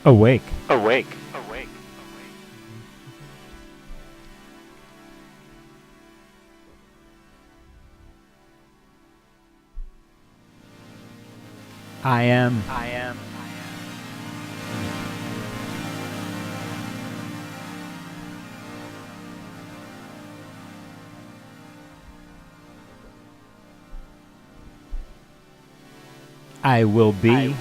Awake. Awake. I am. I will be.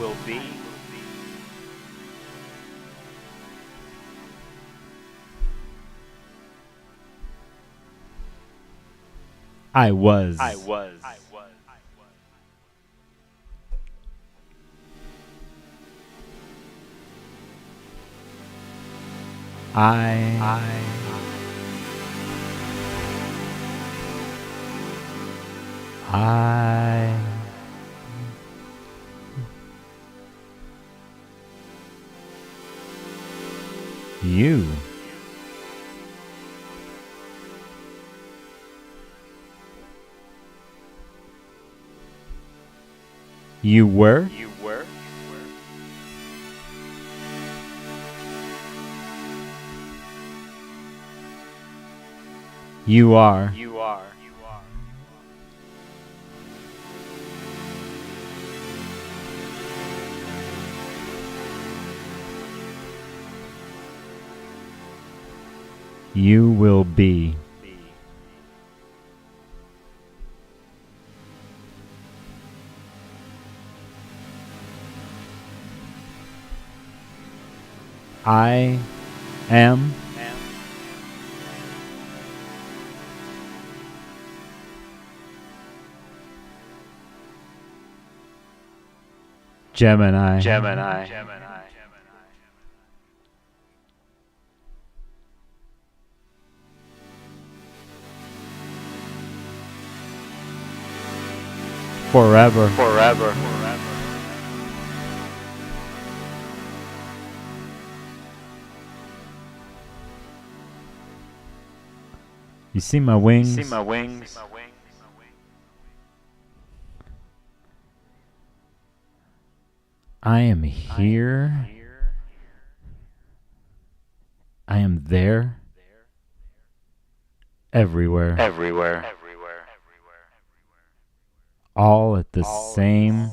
I was. You. You were. You are. You will be. I am. Gemini. Forever. You see my wings? I am here. I am there. Everywhere. All at the same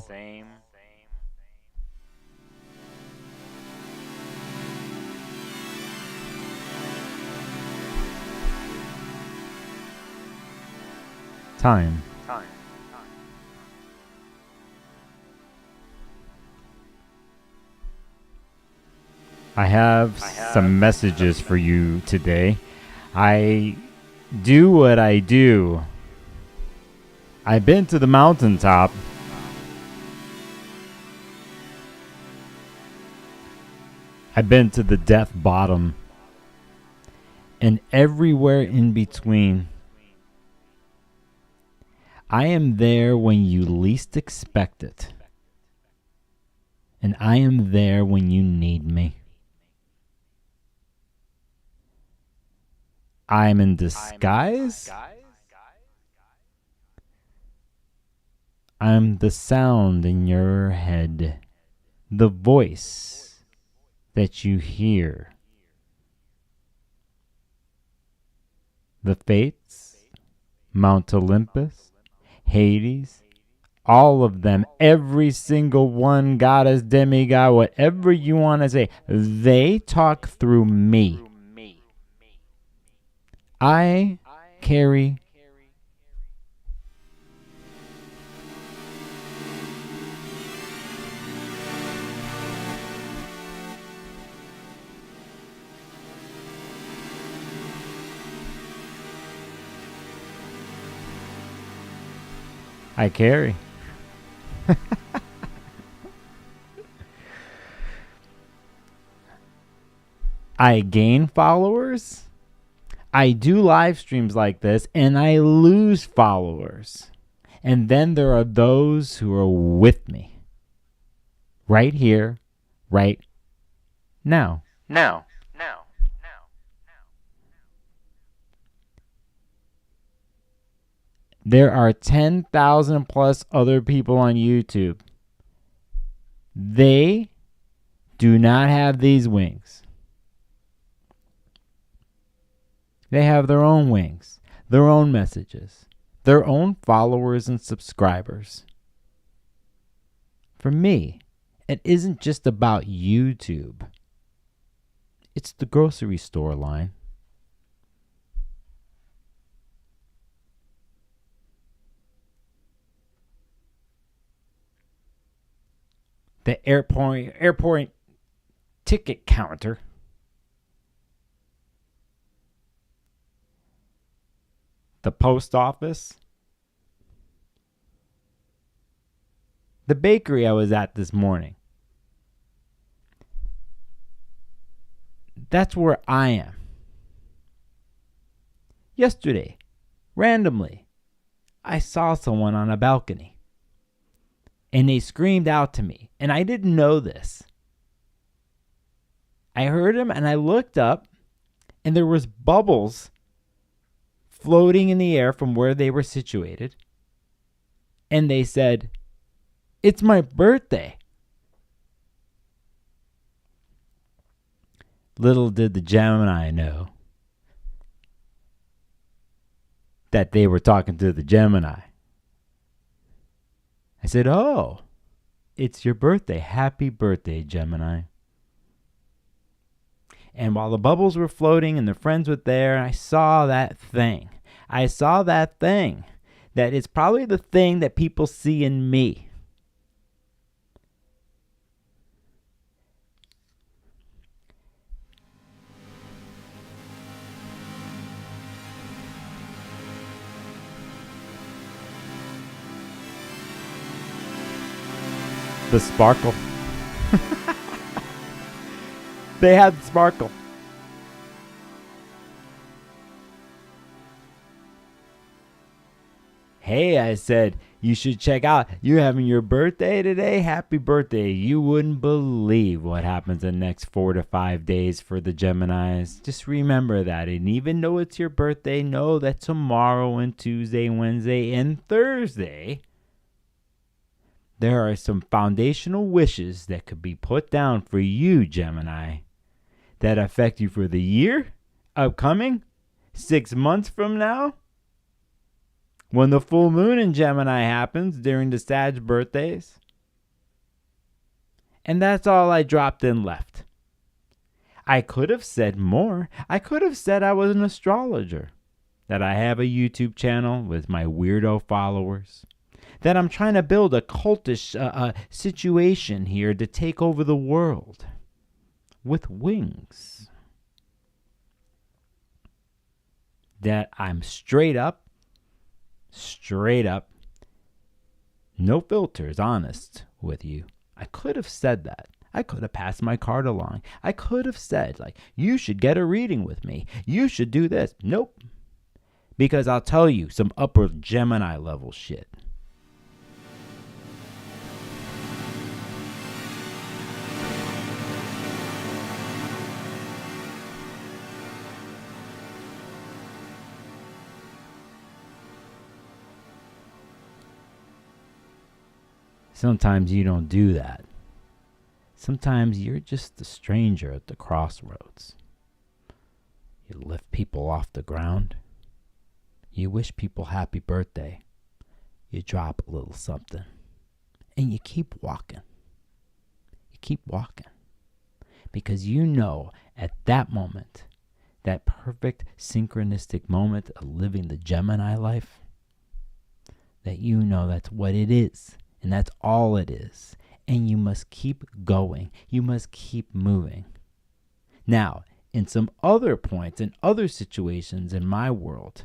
time. I have some messages for you today. I do what I do. I've been to the mountaintop. I've been to the death bottom. And everywhere in between. I am there when you least expect it. And I am there when you need me. I am in disguise. I'm the sound in your head, the voice that you hear. The Fates, Mount Olympus, Hades, all of them, every single one, goddess, demigod, whatever you want to say, they talk through me. I carry I gain followers. I do live streams like this, and I lose followers. And then there are those who are with me. Right here, right now. There are 10,000 plus other people on YouTube. They do not have these wings. They have their own wings, their own messages, their own followers and subscribers. For me, it isn't just about YouTube. It's the grocery store line. The airport ticket counter. The post office. The bakery I was at this morning. That's where I am. Yesterday, randomly, I saw someone on a balcony. And they screamed out to me. And I didn't know this. I heard him and I looked up. And there was bubbles floating in the air from where they were situated. And they said, "It's my birthday." Little did the Gemini know that they were talking to the Gemini. I said, "Oh, it's your birthday. Happy birthday, Gemini." And while the bubbles were floating and the friends were there, I saw that thing. I saw that thing. That is probably the thing that people see in me. The sparkle. They had sparkle. Hey, I said, you should check out. You're having your birthday today? Happy birthday. You wouldn't believe what happens in the next 4 to 5 days for the Geminis. Just remember that. And even though it's your birthday, know that tomorrow and Tuesday, Wednesday, and Thursday, there are some foundational wishes that could be put down for you, Gemini, that affect you for the year upcoming, 6 months from now, when the full moon in Gemini happens during the Sag birthdays. And that's all I dropped in left. I could have said more. I could have said I was an astrologer, that I have a YouTube channel with my weirdo followers, that I'm trying to build a cultish situation here to take over the world with wings. That I'm straight up, no filters, honest with you. I could have said that. I could have passed my card along. I could have said, like, you should get a reading with me. You should do this. Nope. Because I'll tell you some upper Gemini level shit. Sometimes you don't do that. Sometimes you're just a stranger at the crossroads. You lift people off the ground. You wish people happy birthday. You drop a little something. And you keep walking. You keep walking. Because you know at that moment, that perfect synchronistic moment of living the Gemini life, that you know that's what it is. And that's all it is. And you must keep going. You must keep moving. Now, in some other points, in other situations in my world,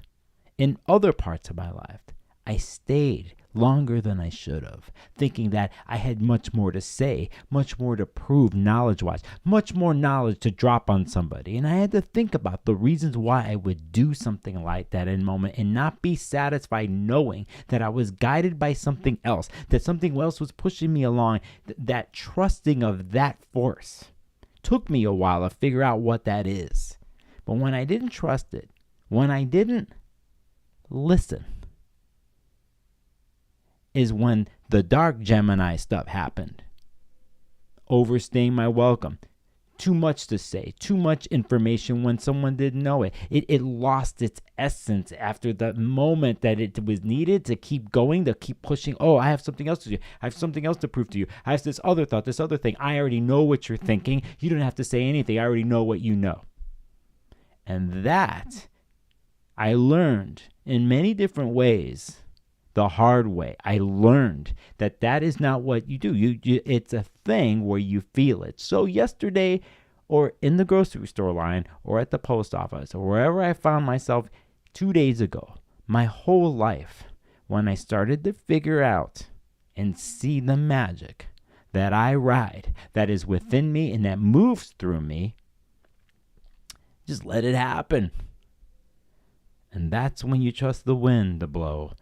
in other parts of my life, I stayed longer than I should have, thinking that I had much more to say, much more to prove knowledge-wise, much more knowledge to drop on somebody. And I had to think about the reasons why I would do something like that in a moment and not be satisfied knowing that I was guided by something else, that something else was pushing me along. That trusting of that force took me a while to figure out what that is. But when I didn't trust it, when I didn't listen, is when the dark Gemini stuff happened. overstaying my welcome. Too much to say, too much information when someone didn't know it. It lost its essence after the moment that it was needed to keep going, to keep pushing. Oh, I have something else to do. I have something else to prove to you. I have this other thought, this other thing. I already know what you're thinking. You don't have to say anything. I already know what you know. And that I learned in many different ways. The hard way. I learned that is not what you do. It's a thing where you feel it. So yesterday, or in the grocery store line, or at the post office, or wherever I found myself 2 days ago, my whole life, when I started to figure out and see the magic that I ride, that is within me and that moves through me, just let it happen. And that's when you trust the wind to blow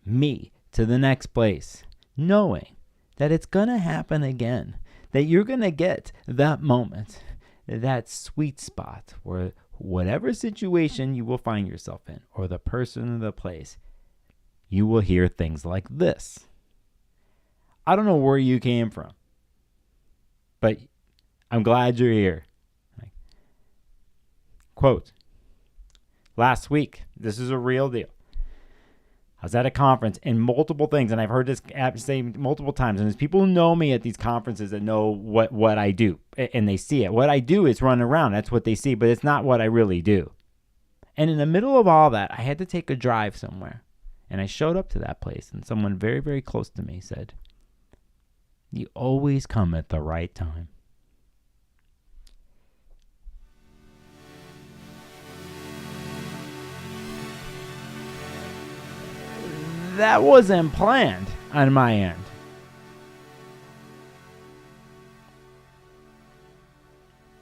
me to the next place, knowing that it's going to happen again, that you're going to get that moment, that sweet spot where whatever situation you will find yourself in, or the person or the place, you will hear things like this. I don't know where you came from, but I'm glad you're here. Quote, last week, this is a real deal. I was at a conference and multiple things, and I've heard this say multiple times, and there's people who know me at these conferences that know what I do, and they see it. What I do is run around. That's what they see, but it's not what I really do. And in the middle of all that, I had to take a drive somewhere, and I showed up to that place, and someone very, very close to me said, "You always come at the right time." That wasn't planned on my end.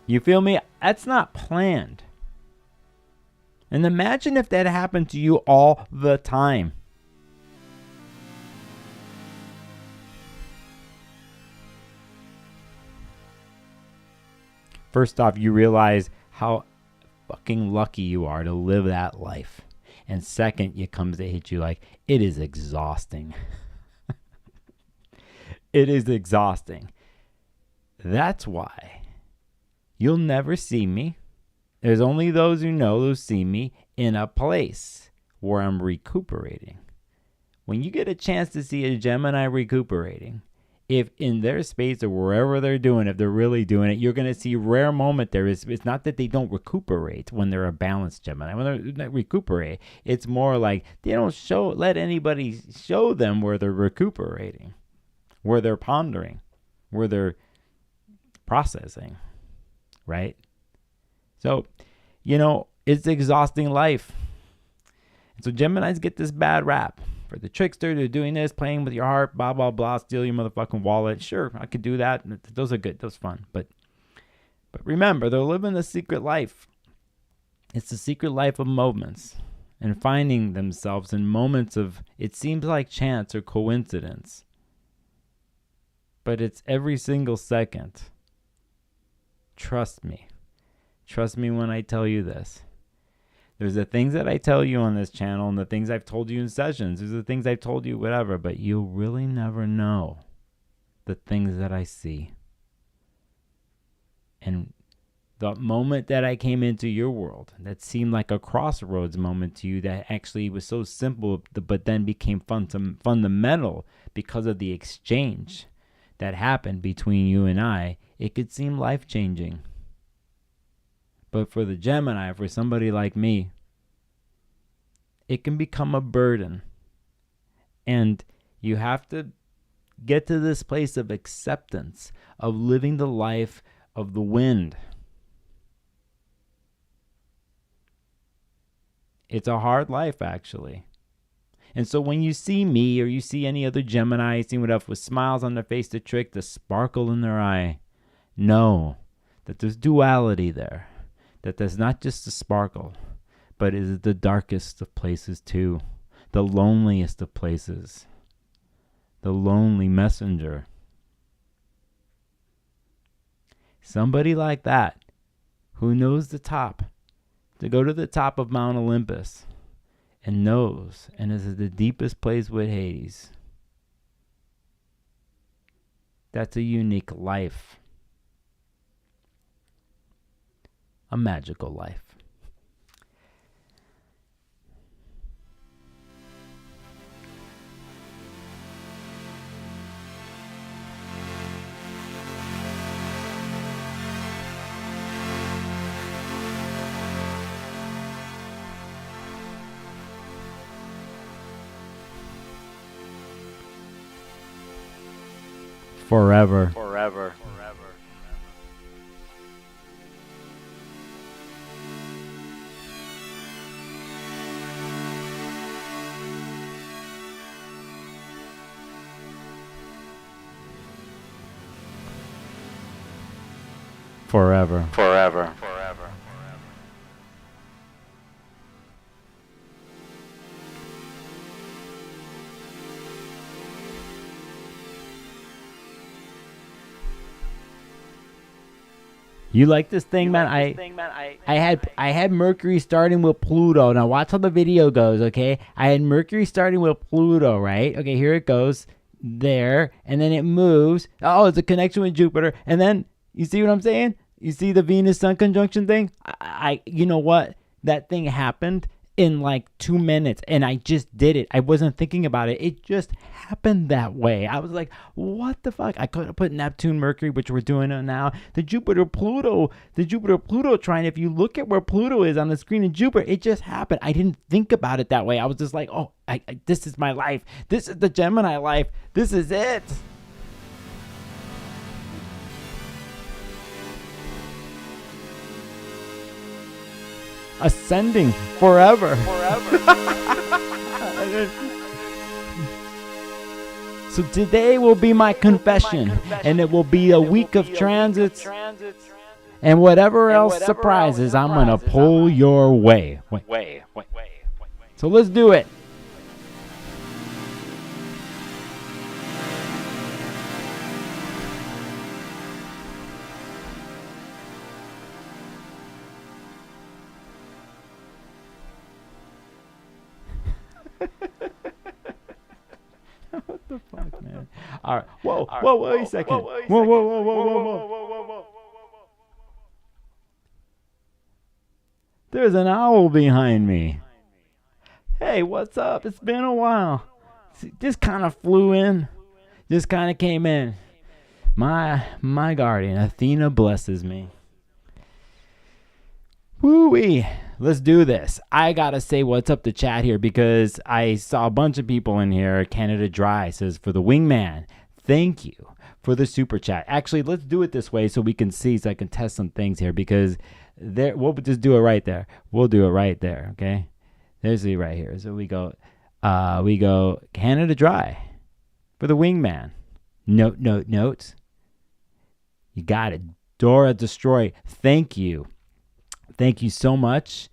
You feel me? That's not planned. And imagine if that happened to you all the time. First off, you realize how fucking lucky you are to live that life. And second, it comes to hit you like, it is exhausting. It is exhausting. That's why you'll never see me. There's only those who know who see me in a place where I'm recuperating. When you get a chance to see a Gemini recuperating, if in their space or wherever they're doing, if they're really doing it, you're going to see a rare moment there. It's not that they don't recuperate when they're a balanced Gemini. When they recuperate, it's more like they don't let anybody show them where they're recuperating, where they're pondering, where they're processing, right? So, it's exhausting life. And so Geminis get this bad rap. For the trickster, they're doing this, playing with your heart, blah, blah, blah, steal your motherfucking wallet. Sure, I could do that. Those are good. Those are fun. But remember, they're living a secret life. It's the secret life of moments and finding themselves in moments of, it seems like chance or coincidence. But it's every single second. Trust me. Trust me when I tell you this. There's the things that I tell you on this channel and the things I've told you in sessions. There's the things I've told you, whatever, but you'll really never know the things that I see. And the moment that I came into your world, that seemed like a crossroads moment to you, that actually was so simple, but then became fundamental because of the exchange that happened between you and I, it could seem life-changing. But for the Gemini, for somebody like me, it can become a burden. And you have to get to this place of acceptance, of living the life of the wind. It's a hard life, actually. And so when you see me or you see any other Gemini, see what else with smiles on their face, the trick, the sparkle in their eye, know that there's duality there. That there's not just a sparkle, but it is the darkest of places too. The loneliest of places. The lonely messenger. Somebody like that who knows the top, to go to the top of Mount Olympus and knows and is at the deepest place with Hades. That's a unique life. A magical life. Forever. Forever. Forever. Forever. You like this thing, man? I had Mercury starting with Pluto. Now watch how the video goes, okay? I had Mercury starting with Pluto, right? Okay, here it goes. There. And then it moves. Oh, it's a connection with Jupiter. And then, you see what I'm saying? You see the Venus-Sun conjunction thing? You know what? That thing happened in like 2 minutes, and I just did it. I wasn't thinking about it. It just happened that way. I was like, what the fuck? I could have put Neptune, Mercury, which we're doing now. The Jupiter-Pluto trine, if you look at where Pluto is on the screen in Jupiter, it just happened. I didn't think about it that way. I was just like, oh, this is my life. This is the Gemini life. This is it. Ascending forever. So today will be my confession, and it will be a week of transits, and whatever else surprises, I'm going to pull your way. So let's do it. What the fuck, man? All right. Whoa, wait a second. Whoa. There's an owl behind me. Hey, what's up? It's been a while. Just kind of flew in. Just kind of came in. My guardian, Athena, blesses me. Woo-wee. Let's do this. I gotta say what's up to chat here because I saw a bunch of people in here. Canada Dry says, for the wingman, thank you for the super chat. Actually, let's do it this way so we can see, so I can test some things here because we'll just do it right there. We'll do it right there, okay? There's the right here. So we go Canada Dry for the wingman. Notes. You got it. Dora Destroy, thank you. Thank you so much.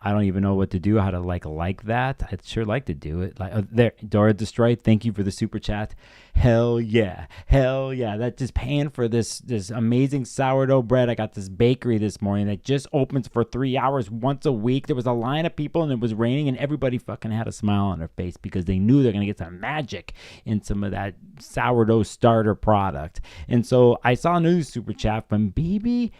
I don't even know what to do, how to like that. I'd sure like to do it. There, Dora Destroy, thank you for the super chat. Hell yeah. That's just paying for this amazing sourdough bread. I got this bakery this morning that just opens for 3 hours once a week. There was a line of people and it was raining and everybody fucking had a smile on their face because they knew they're going to get some magic in some of that sourdough starter product. And so I saw a new super chat from BB.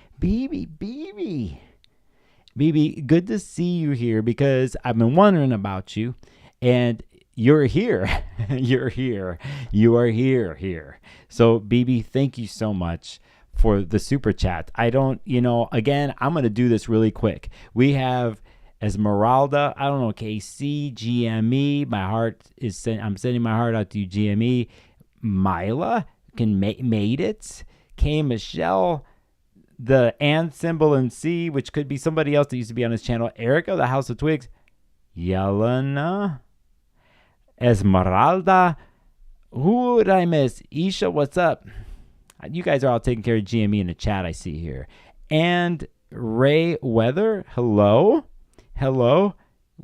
BB, good to see you here because I've been wondering about you and you're here. You are here. So BB, thank you so much for the super chat. Again, I'm going to do this really quick. We have Esmeralda, I don't know, KC, GME. I'm sending my heart out to you, GME. Mila made it. K Michelle, the and symbol in C, which could be somebody else that used to be on his channel. Erica, the House of Twigs. Yelena. Esmeralda. Who did I miss? Isha, what's up? You guys are all taking care of GME in the chat, I see here. And Ray Weather. Hello.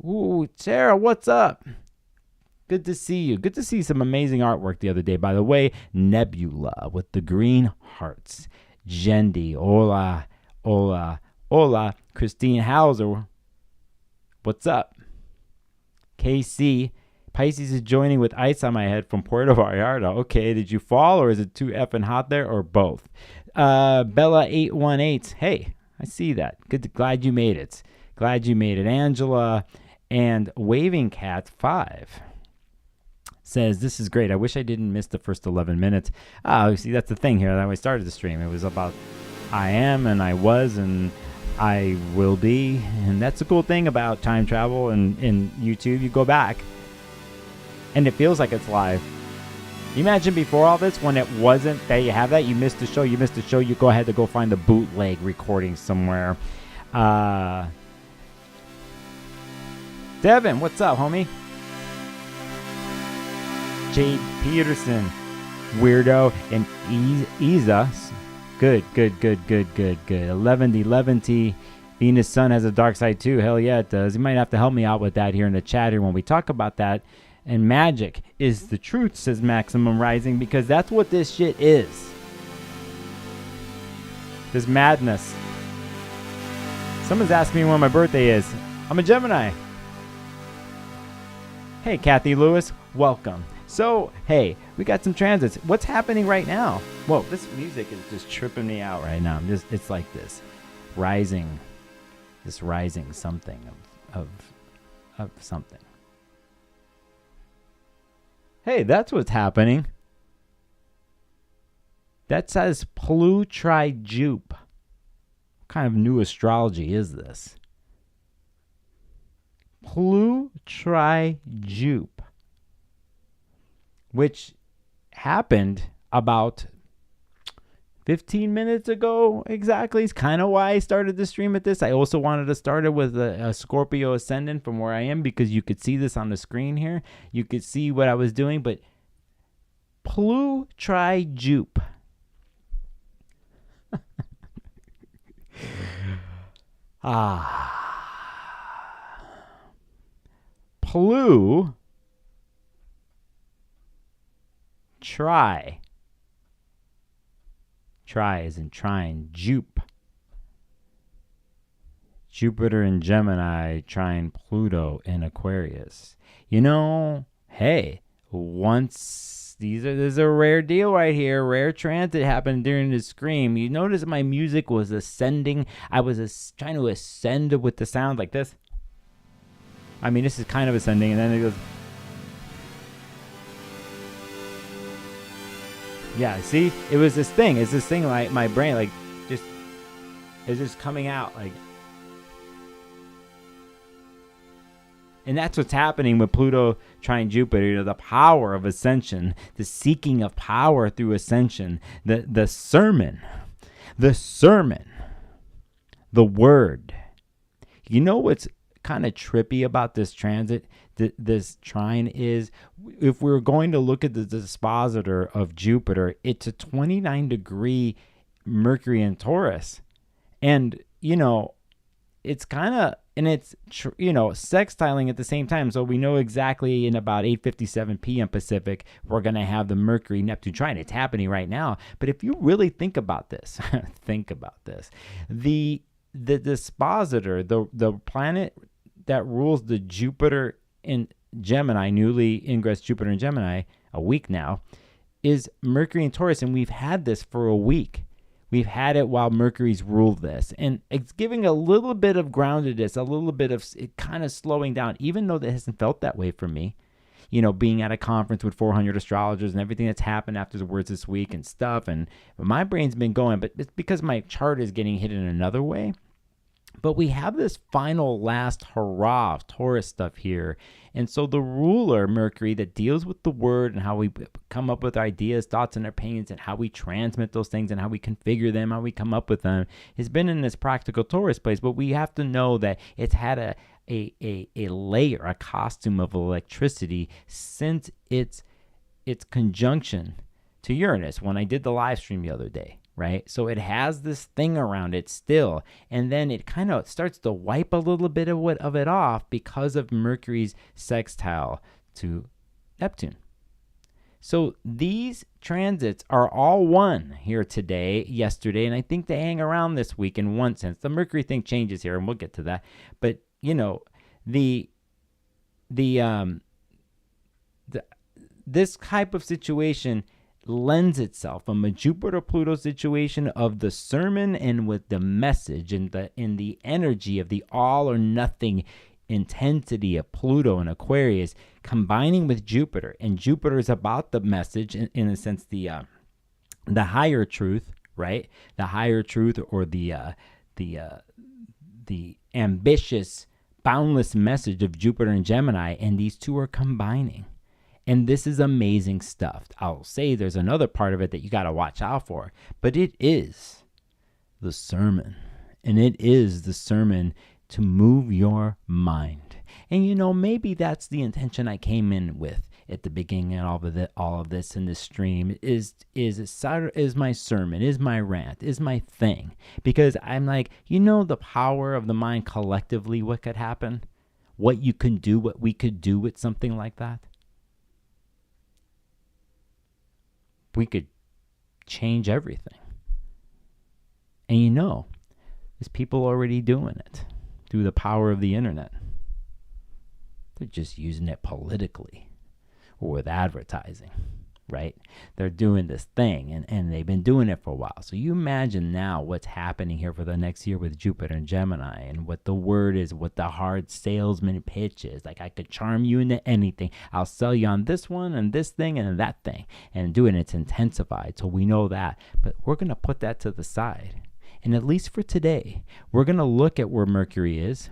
Ooh, Sarah, what's up? Good to see you. Good to see some amazing artwork the other day. By the way, Nebula with the green hearts. Jendi, hola, Christine Hauser, what's up? KC, Pisces is joining with ice on my head from Puerto Vallarta. Okay, did you fall or is it too effing hot there or both? Bella818. Hey, I see that. Good. Glad you made it. Glad you made it. Angela and Waving Cat 5 says, this is great. I wish I didn't miss the first 11 minutes. See, that's the thing here. That we started the stream. It was about I am and I was and I will be. And that's the cool thing about time travel and in YouTube. You go back and it feels like it's live. You imagine before all this when it wasn't that you have that. You missed the show. You missed the show. You go ahead to go find the bootleg recording somewhere. Devin, what's up, homie? Jade Peterson, Weirdo, and Isa. Good. 11T. Venus Sun has a dark side too. Hell yeah, it does. You might have to help me out with that here in the chat here when we talk about that. And magic is the truth, says Maximum Rising, because that's what this shit is. This madness. Someone's asking me when my birthday is. I'm a Gemini. Hey, Kathy Lewis, welcome. So, hey, we got some transits. What's happening right now? Whoa, this music is just tripping me out right now. It's like this rising something of something. Hey, that's what's happening. That says Pluto-Jupe. What kind of new astrology is this? Pluto-Jupe, which happened about 15 minutes ago exactly. It's kind of why I started the stream at this. I also wanted to start it with a Scorpio ascendant from where I am because you could see this on the screen here. You could see what I was doing, but Pluto-Jupe. Pluto. Tri is in Trine. Jupe. Jupiter in Gemini. Trine Pluto in Aquarius. You know, hey, this is a rare deal right here. Rare transit happened during the stream. You notice my music was ascending. I was trying to ascend with the sound like this. I mean, this is kind of ascending, and then it goes. Yeah, see, it was this thing. It's this thing like my brain, like, just, it's just coming out, like. And that's what's happening with Pluto trine Jupiter. You know, the power of ascension, the seeking of power through ascension, the sermon, the word. You know what's kind of trippy about this transit, this trine is, if we're going to look at the dispositor of Jupiter, it's a 29-degree Mercury in Taurus. And, you know, it's kind of, and it's, sextiling at the same time. So we know exactly in about 8:57 p.m. Pacific, we're going to have the Mercury-Neptune trine. It's happening right now. But if you really think about this, the dispositor, the planet that rules the Jupiter in Gemini, newly ingress Jupiter in Gemini, a week now, is Mercury in Taurus. And we've had this for a week. We've had it while Mercury's ruled this. And it's giving a little bit of groundedness, a little bit of it kind of slowing down, even though that hasn't felt that way for me. You know, being at a conference with 400 astrologers and everything that's happened afterwards this week and stuff. And my brain's been going, but it's because my chart is getting hit in another way. But we have this final last hurrah of Taurus stuff here. And so the ruler, Mercury, that deals with the word and how we come up with ideas, thoughts, and opinions, and how we transmit those things and how we configure them, how we come up with them, has been in this practical Taurus place. But we have to know that it's had a layer, a costume of electricity since its conjunction to Uranus when I did the live stream the other day. Right? So it has this thing around it still. And then it kind of starts to wipe a little bit of it off because of Mercury's sextile to Neptune. So these transits are all one here today, yesterday, and I think they hang around this week in one sense. The Mercury thing changes here, and we'll get to that. But, you know, the this type of situation lends itself from a Jupiter-Pluto situation of the sermon and with the message and in the energy of the all or nothing intensity of Pluto and Aquarius combining with Jupiter. And Jupiter is about the message in a sense, the higher truth, right? The higher truth, or the ambitious, boundless message of Jupiter and Gemini, and these two are combining. And this is amazing stuff. I'll say there's another part of it that you got to watch out for, but it is the sermon. And it is the sermon to move your mind. And maybe that's the intention I came in with at the beginning of all of this in this stream is my sermon, is my rant, is my thing. Because I'm like, the power of the mind collectively, what could happen, what you can do, what we could do with something like that. We could change everything. And there's people already doing it through the power of the internet. They're just using it politically or with advertising, right? They're doing this thing, and they've been doing it for a while. So you imagine now what's happening here for the next year with Jupiter and Gemini, and what the word is, what the hard salesman pitch is. Like, I could charm you into anything. I'll sell you on this one and this thing and that thing. And doing it's intensified, so we know that. But we're going to put that to the side. And at least for today, we're going to look at where Mercury is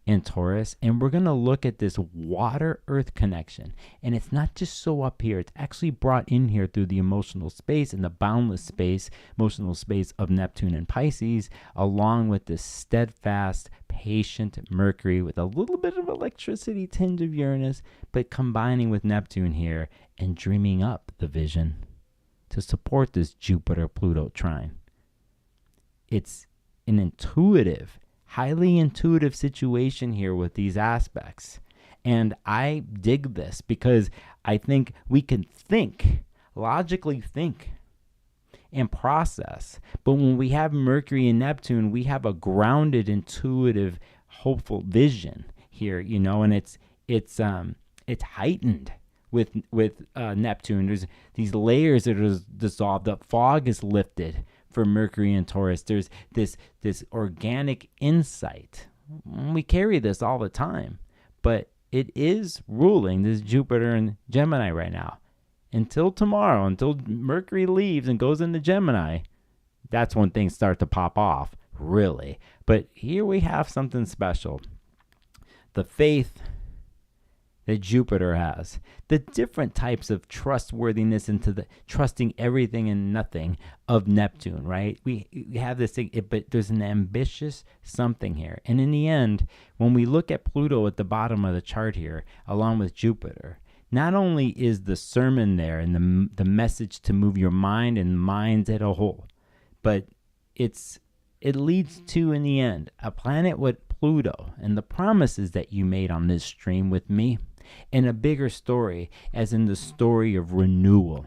in Taurus, and we're going to look at this water-earth connection. And it's not just so up here. It's actually brought in here through the emotional space and the boundless space, emotional space of Neptune and Pisces, along with this steadfast, patient Mercury with a little bit of electricity tinge of Uranus, but combining with Neptune here and dreaming up the vision to support this Jupiter-Pluto trine. It's an intuitive, highly intuitive situation here with these aspects. And I dig this because I think we can logically think and process. But when we have Mercury and Neptune, we have a grounded, intuitive, hopeful vision here, and it's heightened with Neptune. There's these layers that are dissolved. The fog is lifted for Mercury and Taurus. There's this organic insight. We carry this all the time, but it is ruling this Jupiter and Gemini right now. Until tomorrow, until Mercury leaves and goes into Gemini, that's when things start to pop off, really. But here we have something special. The faith that Jupiter has, the different types of trustworthiness into the trusting everything and nothing of Neptune, right? We have this thing, but there's an ambitious something here. And in the end, when we look at Pluto at the bottom of the chart here, along with Jupiter, not only is the sermon there and the message to move your mind and minds as a whole, but it leads to, in the end, a planet with Pluto and the promises that you made on this stream with me, and a bigger story, as in the story of renewal.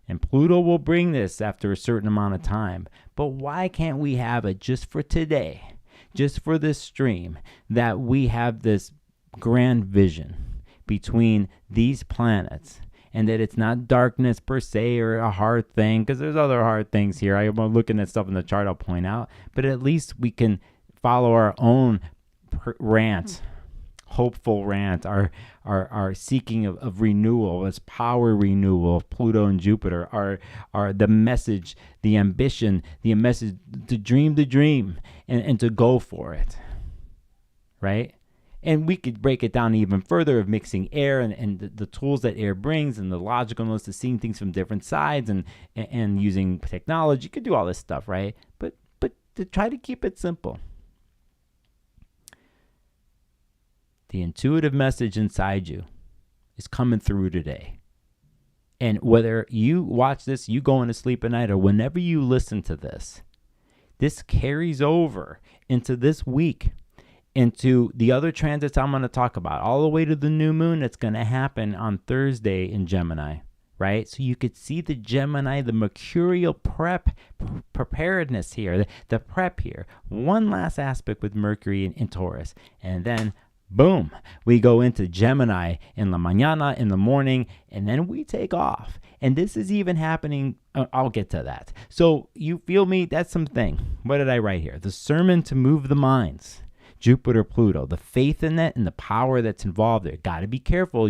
And Pluto will bring this after a certain amount of time. But why can't we have it just for today, just for this stream, that we have this grand vision between these planets, and that it's not darkness per se or a hard thing, because there's other hard things here. I'm looking at stuff in the chart I'll point out, but at least we can follow our own rant, hopeful rant, our seeking of renewal, as power renewal of Pluto and Jupiter, are the message, the ambition, the message to dream the dream and to go for it, right? And we could break it down even further of mixing air and the tools that air brings, and the logicalness of seeing things from different sides, and using technology. You could do all this stuff, right? But to try to keep it simple. The intuitive message inside you is coming through today. And whether you watch this, you going to sleep at night, or whenever you listen to this, this carries over into this week, into the other transits I'm going to talk about, all the way to the new moon that's going to happen on Thursday in Gemini, right? So you could see the Gemini, the mercurial preparedness here, the prep here. One last aspect with Mercury in Taurus, and then Boom. We go into Gemini in la mañana, in the morning, and then we take off. And this is even happening. I'll get to that. So you feel me? That's something. What did I write here? The sermon to move the minds. Jupiter, Pluto, the faith in that and the power that's involved there. Got to be careful.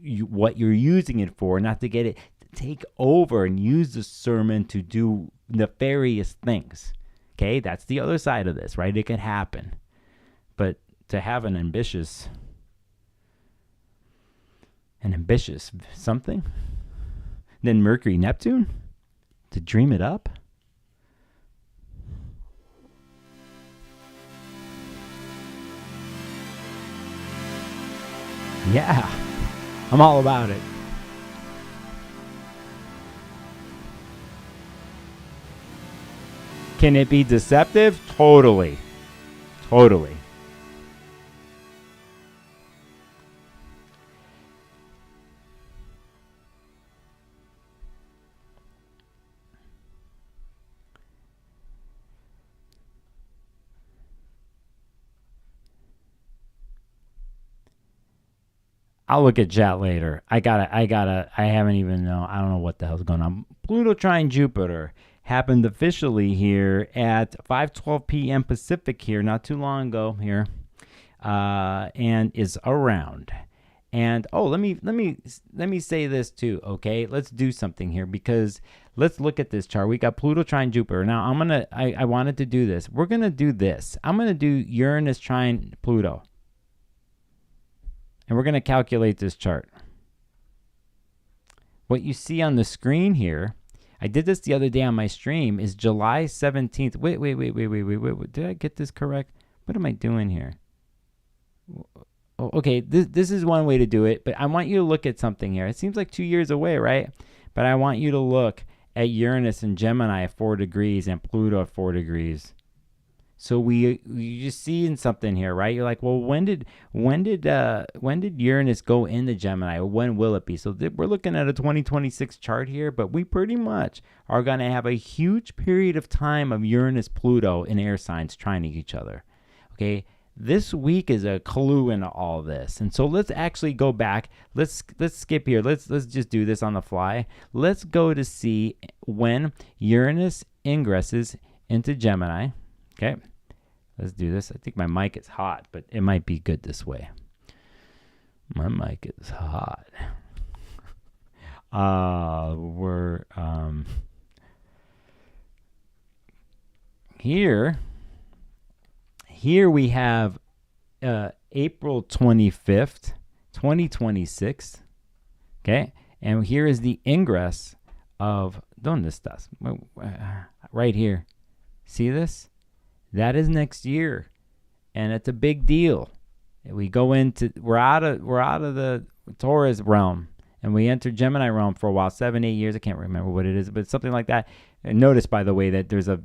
What you're using it for, not to get it to take over and use the sermon to do nefarious things. Okay, that's the other side of this, right? It could happen. But to have an ambitious something, then Mercury, Neptune, to dream it up. Yeah, I'm all about it. Can it be deceptive? Totally. I'll look at chat later. I haven't even know. I don't know what the hell's going on. Pluto trine Jupiter happened officially here at 5:12 p.m. Pacific here, not too long ago here, and is around. And let me say this too. Okay, let's do something here because let's look at this chart. We got Pluto trine Jupiter. Now I wanted to do this. We're gonna do this. I'm gonna do Uranus trine Pluto. And we're going to calculate this chart. What you see on the screen here, I did this the other day on my stream, is July 17th. Wait. Did I get this correct? What am I doing here? Oh, okay, this is one way to do it, but I want you to look at something here. It seems like 2 years away, right? But I want you to look at Uranus and Gemini at 4 degrees and Pluto at 4 degrees. So you just seeing something here, right? You're like, well, when did Uranus go into Gemini? When will it be? So we're looking at a 2026 chart here, but we pretty much are going to have a huge period of time of Uranus, Pluto, and air signs trying each other. Okay, this week is a clue into all this, and so let's actually go back. Let's skip here. Let's just do this on the fly. Let's go to see when Uranus ingresses into Gemini. Okay, let's do this. I think my mic is hot, but it might be good this way. My mic is hot. Here we have April 25th, 2026. Okay, and here is the ingress of ¿Dónde estás? Right here. See this? That is next year, and it's a big deal. We're out of the Taurus realm, and we enter Gemini realm for a while, 7-8 years. I can't remember what it is, but something like that. And notice, by the way, that there's a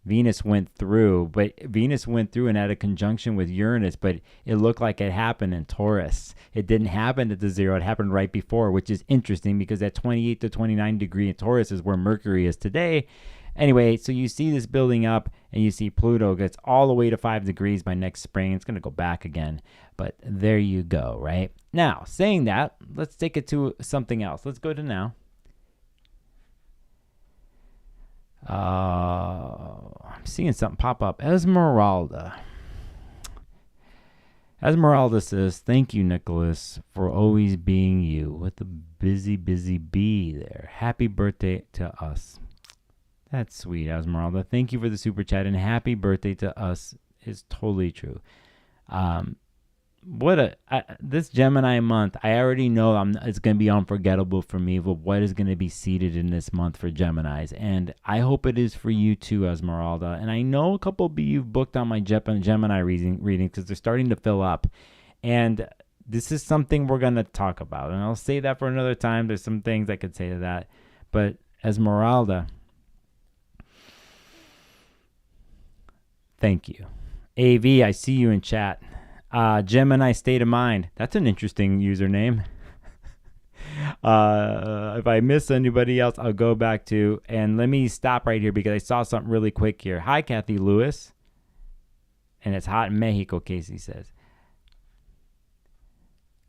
Venus went through and had a conjunction with Uranus, but it looked like it happened in Taurus. It didn't happen at the 0. It happened right before, which is interesting because at 28 to 29 degree in Taurus is where Mercury is today. Anyway, so you see this building up, and you see Pluto gets all the way to 5 degrees by next spring. It's going to go back again, but there you go, right? Now, saying that, let's take it to something else. Let's go to now. I'm seeing something pop up. Esmeralda says, thank you, Nicholas, for always being you. With the busy bee there. Happy birthday to us. That's sweet, Esmeralda. Thank you for the super chat, and happy birthday to us is totally true. This Gemini month, I already know it's going to be unforgettable for me, but what is going to be seated in this month for Geminis, and I hope it is for you too, Esmeralda. And I know a couple of you booked on my Gemini reading because they're starting to fill up, and this is something we're going to talk about, and I'll say that for another time. There's some things I could say to that, but Esmeralda, thank you. AV, I see you in chat. Gemini state of mind. That's an interesting username. If I miss anybody else, I'll go back to, and let me stop right here because I saw something really quick here. Hi, Kathy Lewis. And it's hot in Mexico, Casey says.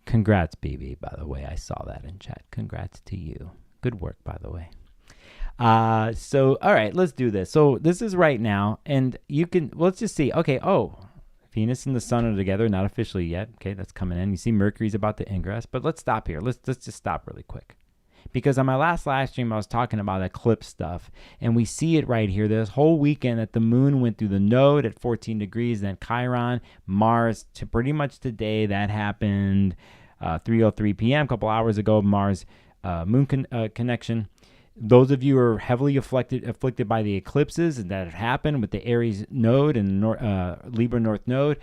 Congrats, BB, by the way. I saw that in chat. Congrats to you. Good work, by the way. So, all right, let's do this. So this is right now, and you can, let's just see. Okay, Venus and the sun are together, not officially yet. Okay, that's coming in. You see Mercury's about to ingress, but let's stop here. Let's just stop really quick. Because on my last live stream, I was talking about eclipse stuff, and we see it right here. This whole weekend that the moon went through the node at 14 degrees, then Chiron, Mars, to pretty much today. That happened 3:03 p.m., a couple hours ago, Mars moon connection. Those of you who are heavily afflicted by the eclipses that have happened with the Aries node and Libra North node,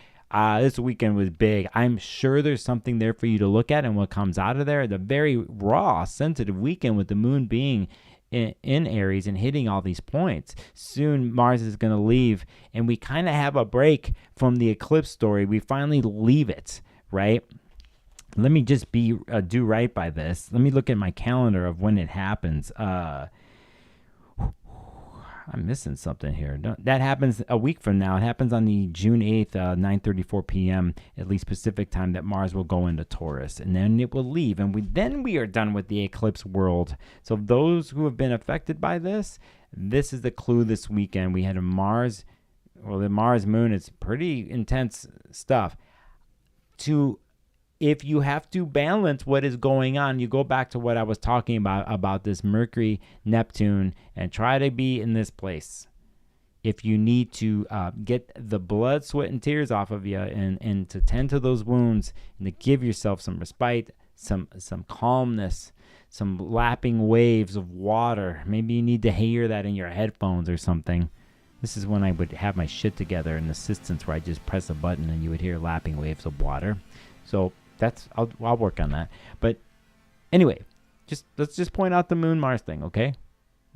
this weekend was big. I'm sure there's something there for you to look at and what comes out of there. The very raw, sensitive weekend with the moon being in Aries and hitting all these points. Soon Mars is going to leave, and we kind of have a break from the eclipse story. We finally leave it, right? Let me just do right by this. Let me look at my calendar of when it happens. I'm missing something here. That happens a week from now. It happens on the June 8th, 9:34 p.m., at least Pacific time, that Mars will go into Taurus. And then it will leave. And then we are done with the eclipse world. So those who have been affected by this is the clue this weekend. We had the Mars moon. It's pretty intense stuff. If you have to balance what is going on, you go back to what I was talking about this Mercury, Neptune, and try to be in this place. If you need to get the blood, sweat, and tears off of you and to tend to those wounds and to give yourself some respite, some calmness, some lapping waves of water. Maybe you need to hear that in your headphones or something. This is when I would have my shit together in Assistance, where I just press a button and you would hear lapping waves of water. So I'll work on that. But anyway, let's just point out the Moon Mars thing, okay?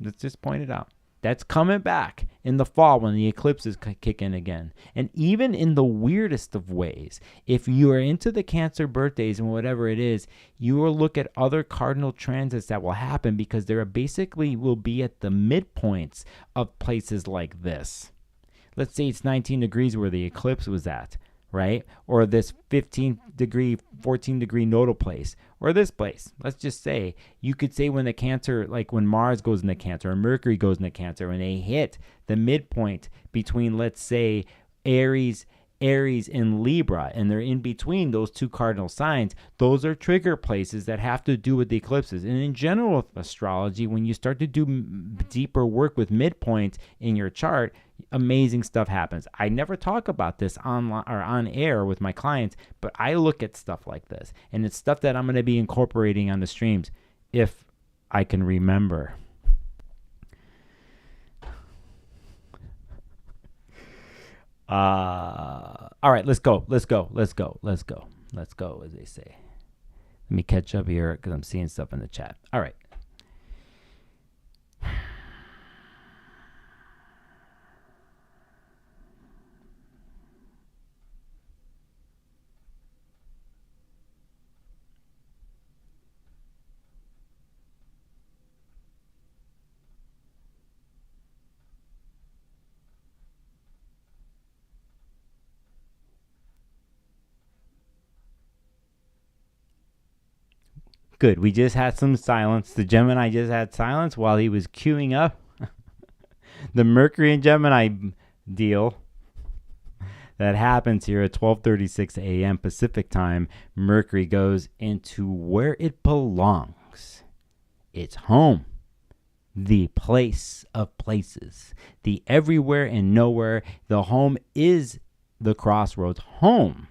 Let's just point it out. That's coming back in the fall when the eclipses kick in again. And even in the weirdest of ways, if you are into the Cancer birthdays and whatever it is, you will look at other cardinal transits that will happen, because there basically will be at the midpoints of places like this. Let's say it's 19 degrees where the eclipse was at, right? Or this 14 degree nodal place, or this place. Let's just say, you could say when the Cancer, like when Mars goes into Cancer or Mercury goes into Cancer, when they hit the midpoint between, let's say, Aries and Libra, and they're in between those two cardinal signs, those are trigger places that have to do with the eclipses. And in general astrology, when you start to do deeper work with midpoints in your chart, amazing stuff happens. I never talk about this online or on air with my clients, but I look at stuff like this, and it's stuff that I'm going to be incorporating on the streams if I can remember. All right, let's go, as they say. Let me catch up here because I'm seeing stuff in the chat. All right. Good. We just had some silence. The Gemini just had silence while he was queuing up the Mercury and Gemini deal that happens here at 12:36 a.m. Pacific time. Mercury goes into where it belongs. It's home. The place of places. The everywhere and nowhere. The home is the crossroads. Home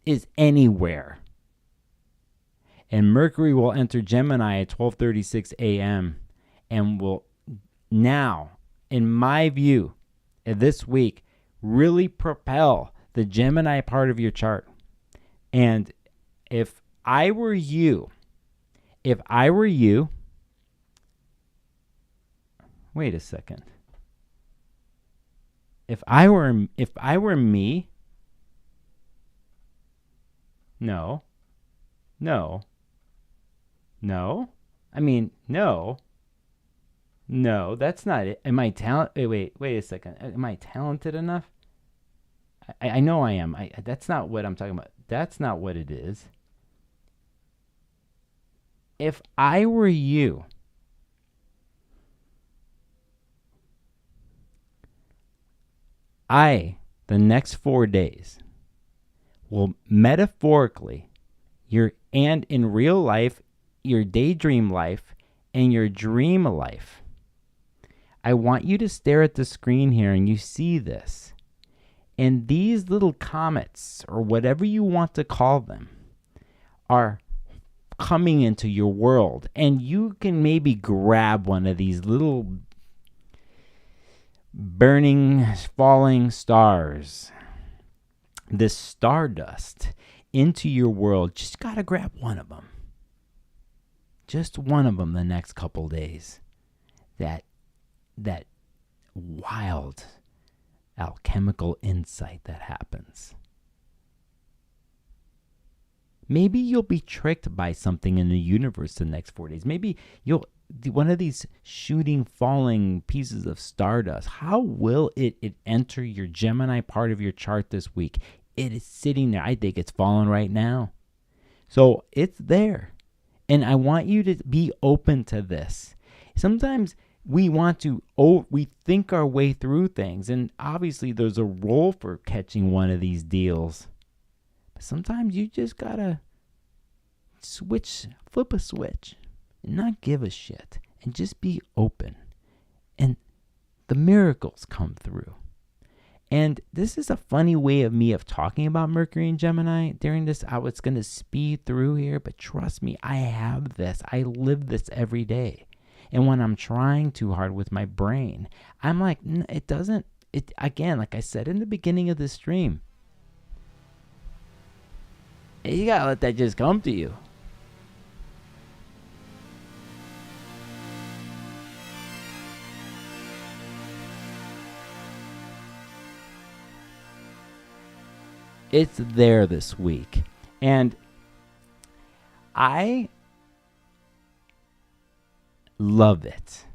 is anywhere. And Mercury will enter Gemini at 12:36 a.m. and will now, in my view, this week, really propel the Gemini part of your chart. And if I were you, wait a second. If I were me, no. I mean, no, that's not it. Am I wait a second. Am I talented enough? I know I am. That's not what I'm talking about. That's not what it is. If I were you, the next 4 days, will metaphorically, and in real life, your daydream life and your dream life. I want you to stare at the screen here and you see this. And these little comets, or whatever you want to call them, are coming into your world. And you can maybe grab one of these little burning, falling stars, this stardust, into your world. Just got to grab one of them. Just one of them the next couple days. That wild alchemical insight that happens. Maybe you'll be tricked by something in the universe the next 4 days. Maybe one of these shooting, falling pieces of stardust, how will it enter your Gemini part of your chart this week? It is sitting there. I think it's falling right now. So it's there. And I want you to be open to this. Sometimes we think our way through things. And obviously there's a role for catching one of these deals. But sometimes you just got to flip a switch and not give a shit and just be open. And the miracles come through. And this is a funny way of talking about Mercury and Gemini during this. I was going to speed through here, but trust me, I have this. I live this every day. And when I'm trying too hard with my brain, I'm like, again, like I said in the beginning of the stream, you got to let that just come to you. It's there this week. And I love it.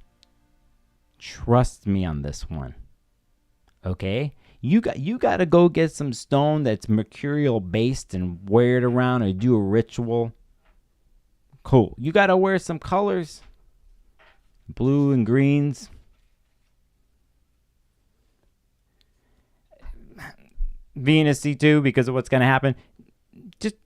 Trust me on this one. Okay? You got to go get some stone that's mercurial based and wear it around or do a ritual. Cool. You got to wear some colors. Blue and greens. Venus C2 because of what's going to happen. Just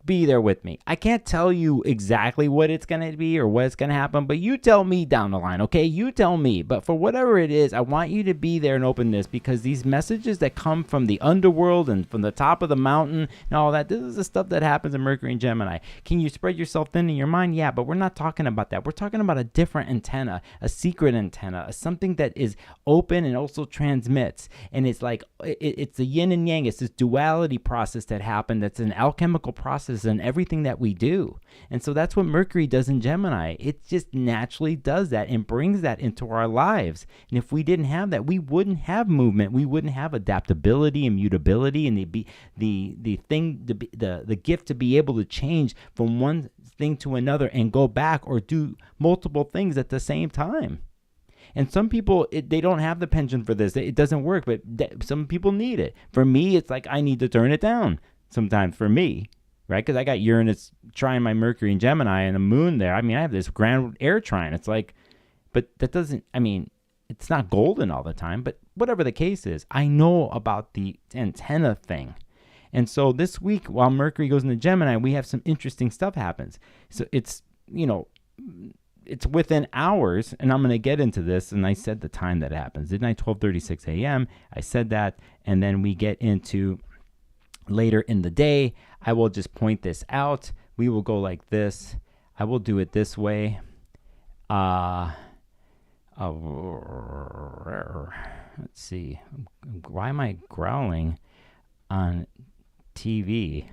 be there with me. I can't tell you exactly what it's going to be or what's going to happen, but you tell me down the line, okay? You tell me. But for whatever it is, I want you to be there and open this, because these messages that come from the underworld and from the top of the mountain and all that, this is the stuff that happens in Mercury and Gemini. Can you spread yourself thin in your mind? Yeah, but we're not talking about that. We're talking about a different antenna, a secret antenna, something that is open and also transmits. And it's like, it's the yin and yang. It's this duality process that happened. That's an alchemical process in everything that we do. And so that's what Mercury does in Gemini. It just naturally does that and brings that into our lives. And if we didn't have that, we wouldn't have movement. We wouldn't have adaptability and mutability and the gift to be able to change from one thing to another and go back or do multiple things at the same time. And some people, they don't have the penchant for this. It doesn't work, but some people need it. For me, it's like I need to turn it down sometimes for me. Right? Because I got Uranus trine my Mercury and Gemini and the moon there. I mean, I have this grand air trine. It's like, but that doesn't, I mean, it's not golden all the time, but whatever the case is, I know about the antenna thing. And so this week, while Mercury goes into Gemini, we have some interesting stuff happens. So it's, it's within hours, and I'm going to get into this, and I said the time that happens. Midnight, 12:36 a.m. I said that, and then we get into later in the day. I will just point this out. We will go like this. I will do it this way. Let's see. Why am I growling on TV?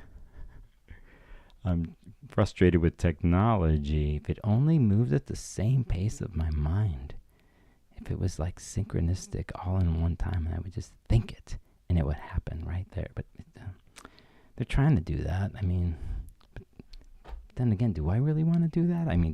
I'm frustrated with technology. If it only moved at the same pace of my mind. If it was like synchronistic all in one time, and I would just think it, and it would happen right there. But they're trying to do that. I mean, but then again, do I really want to do that? I mean,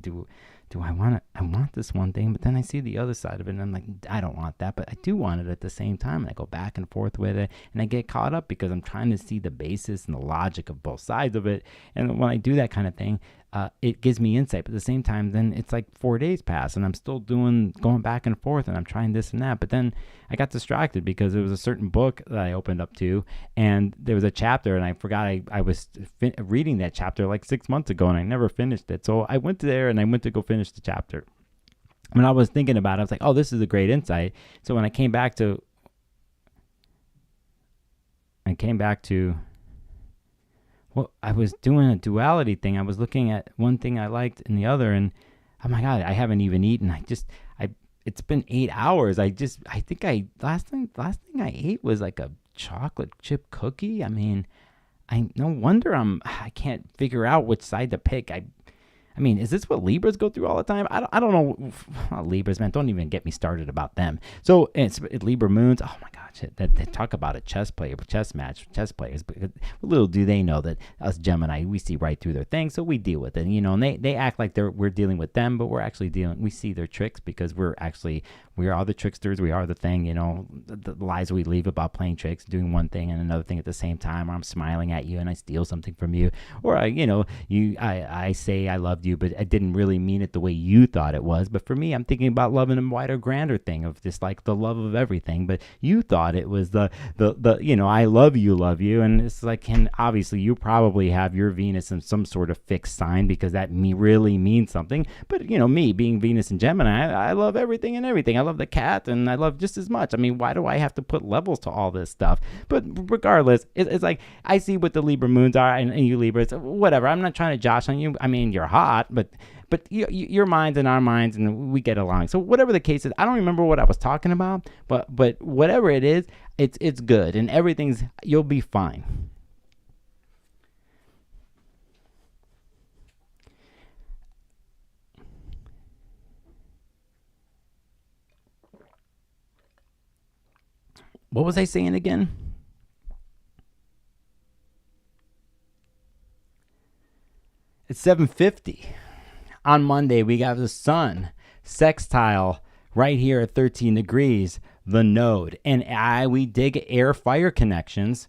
I want this one thing, but then I see the other side of it and I'm like, I don't want that, but I do want it at the same time. And I go back and forth with it and I get caught up because I'm trying to see the basis and the logic of both sides of it. And when I do that kind of thing, it gives me insight. But at the same time, then it's like 4 days pass and I'm still going back and forth and I'm trying this and that. But then I got distracted because there was a certain book that I opened up to and there was a chapter and I forgot I was reading that chapter like 6 months ago and I never finished it. So I went there and I went to go finish the chapter. When I was thinking about it, I was like, oh, this is a great insight. So when I came back to well, I was doing a duality thing. I was looking at one thing I liked and the other, and oh my God, I haven't even eaten. It's been 8 hours. Last thing I ate was like a chocolate chip cookie. I mean, no wonder I can't figure out which side to pick. I mean, is this what Libras go through all the time? I don't know. Libras, man, don't even get me started about them. So it's Libra moons. Oh my gosh, they talk about a chess players. But little do they know that us Gemini, we see right through their thing, so we deal with it. And they act like we're dealing with them, but we're actually we see their tricks because we are the tricksters. We are the thing. The lies we leave about playing tricks, doing one thing and another thing at the same time. Or I'm smiling at you and I steal something from you, or I say I love you, but I didn't really mean it the way you thought it was. But for me, I'm thinking about love in a wider, grander thing of just like the love of everything. But you thought it was the I love you, and it's like, and obviously you probably have your Venus in some sort of fixed sign because that really means something. But me being Venus and Gemini, I love everything and everything. I love the cat, and I love just as much. I mean, why do I have to put levels to all this stuff? But regardless, it's like I see what the Libra moons are, and you Libras, whatever. I'm not trying to josh on you. I mean, you're hot. But your minds and our minds, and we get along. So whatever the case is, I don't remember what I was talking about, but whatever it is, it's good, and you'll be fine. What was I saying again? It's 7:50. On Monday, we got the sun sextile right here at 13 degrees, the node. And we dig air-fire connections.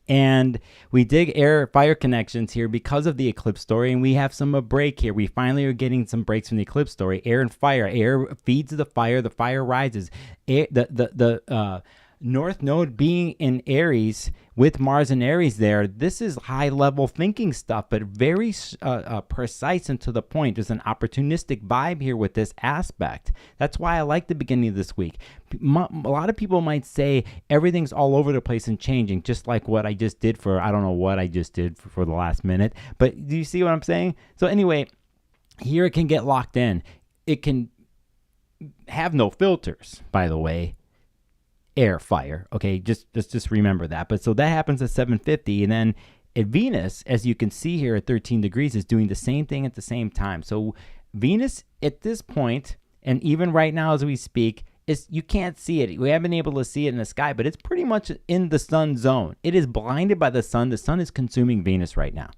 And we dig air-fire connections here because of the eclipse story, and we have a break here. We finally are getting some breaks from the eclipse story. Air and fire. Air feeds the fire rises. The North Node being in Aries with Mars and Aries there, this is high-level thinking stuff, but very precise and to the point. There's an opportunistic vibe here with this aspect. That's why I like the beginning of this week. A lot of people might say everything's all over the place and changing, just like what I just did I don't know what I just did for the last minute, but do you see what I'm saying? So anyway, here it can get locked in. It can have no filters, by the way. Air, fire. Okay, just remember that. But so that happens at 7:50, and then at Venus, as you can see here at 13 degrees, is doing the same thing at the same time. So Venus at this point, and even right now as we speak, you can't see it. We haven't been able to see it in the sky, but it's pretty much in the sun zone. It is blinded by the sun. The sun is consuming Venus right now,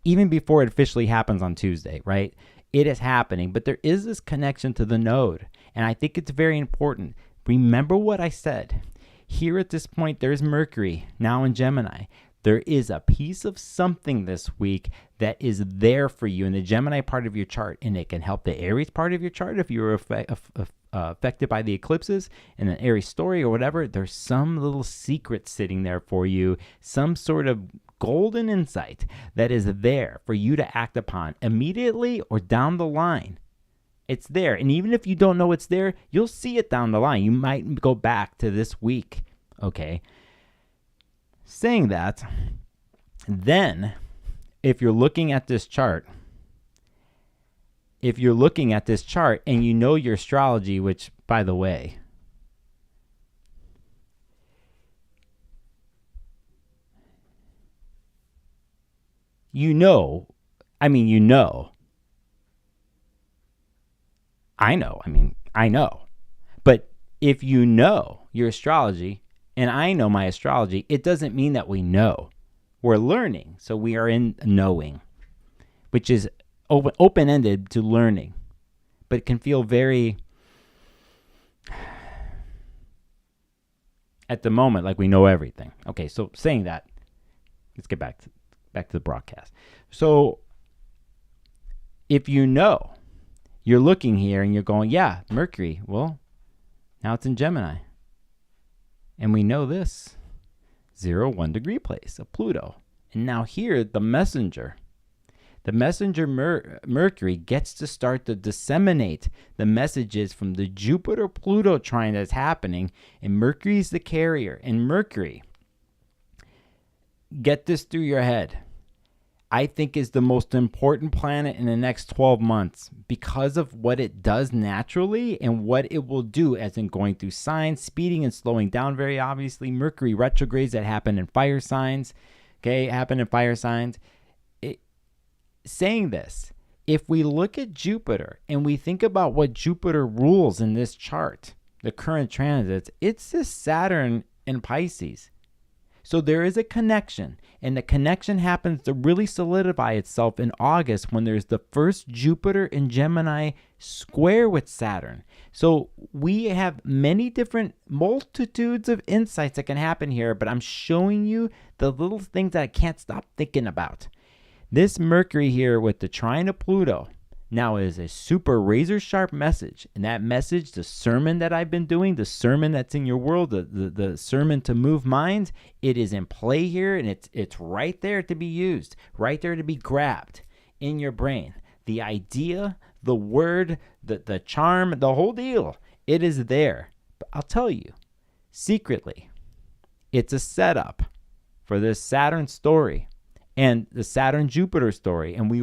even before it officially happens on Tuesday, right? It is happening, but there is this connection to the node, and I think it's very important. Remember what I said. Here at this point, there's Mercury, now in Gemini. There is a piece of something this week that is there for you in the Gemini part of your chart, and it can help the Aries part of your chart if you were affected by the eclipses and an Aries story or whatever. There's some little secret sitting there for you, some sort of golden insight that is there for you to act upon immediately or down the line. It's there. And even if you don't know it's there, you'll see it down the line. You might go back to this week. Okay. Saying that, then if you're looking at this chart, and you know your astrology, which, by the way, I know. But if you know your astrology, and I know my astrology, it doesn't mean that we know. We're learning. So we are in knowing, which is open-ended to learning. but it can feel very, at the moment, like we know everything. Okay, so saying that, let's get back to the broadcast. So if you know, you're looking here and you're going, yeah, Mercury, well, now it's in Gemini. And we know this, 0-1 degree place of Pluto. And now here, the messenger Mercury gets to start to disseminate the messages from the Jupiter-Pluto trine that's happening. And Mercury is the carrier. And Mercury, get this through your head, I think is the most important planet in the next 12 months because of what it does naturally and what it will do, as in going through signs, speeding and slowing down. Very obviously, Mercury retrogrades that happen in fire signs, saying this, if we look at Jupiter and we think about what Jupiter rules in this chart, the current transits, it's this Saturn in Pisces. So there is a connection, and the connection happens to really solidify itself in August when there's the first Jupiter in Gemini square with Saturn. So we have many different multitudes of insights that can happen here, but I'm showing you the little things that I can't stop thinking about. This Mercury here with the trine of Pluto now is a super razor sharp message. And that message, the sermon that I've been doing, the sermon that's in your world, the sermon to move minds, it is in play here, and it's right there to be used, right there to be grabbed in your brain. The idea, the word, the charm, the whole deal, it is there. But I'll tell you, secretly, it's a setup for this Saturn story and the Saturn-Jupiter story. And we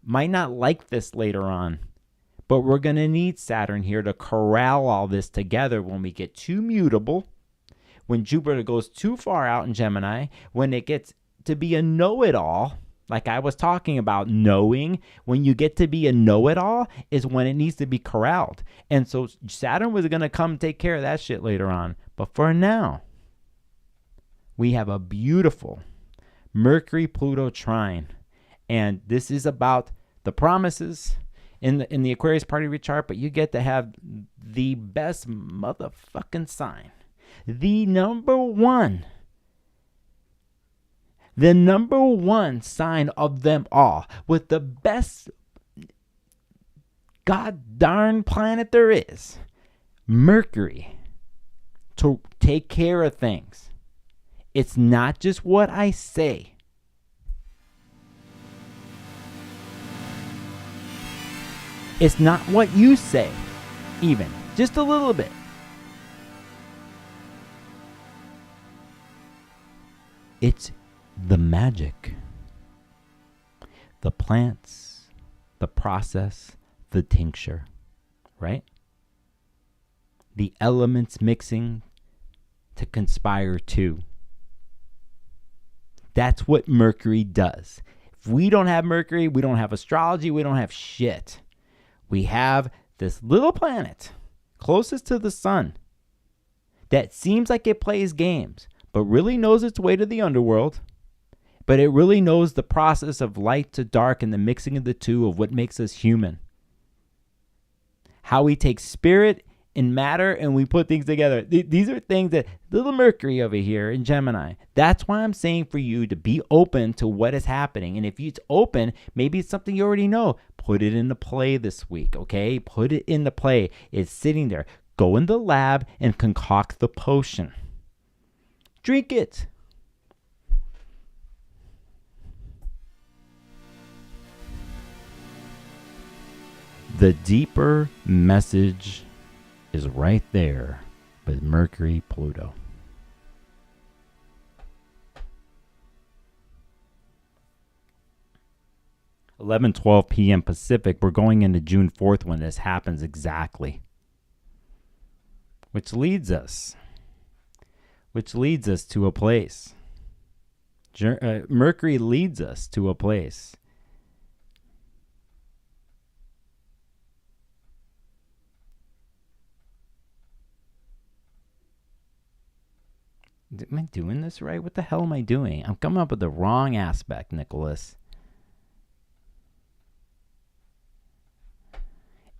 might not like this later on, but we're going to need Saturn here to corral all this together when we get too mutable, when Jupiter goes too far out in Gemini, when it gets to be a know-it-all, like I was talking about knowing. When you get to be a know-it-all is when it needs to be corralled. And so Saturn was going to come take care of that shit later on. But for now, we have a beautiful Mercury-Pluto trine. And this is about the promises in the Aquarius party read chart, but you get to have the best motherfucking sign. The number one sign of them all, with the best god darn planet there is, Mercury, to take care of things. It's not just what I say. It's not what you say, even. Just a little bit. It's the magic. The plants, the process, the tincture, right? The elements mixing to conspire to. That's what Mercury does. If we don't have Mercury, we don't have astrology, we don't have shit. We have this little planet closest to the sun that seems like it plays games, but really knows its way to the underworld. But it really knows the process of light to dark and the mixing of the two of what makes us human. How we take spirit and matter and we put things together. These are things that little Mercury over here in Gemini. That's why I'm saying for you to be open to what is happening. And if it's open, maybe it's something you already know. Put it into play this week, okay? Put it into play. It's sitting there. Go in the lab and concoct the potion. Drink it. The deeper message is right there with Mercury, Pluto. – 11:12 p.m. Pacific. We're going into June 4th when this happens exactly. Which leads us to a place. Mercury leads us to a place. Am I doing this right? What the hell am I doing? I'm coming up with the wrong aspect, Nicholas.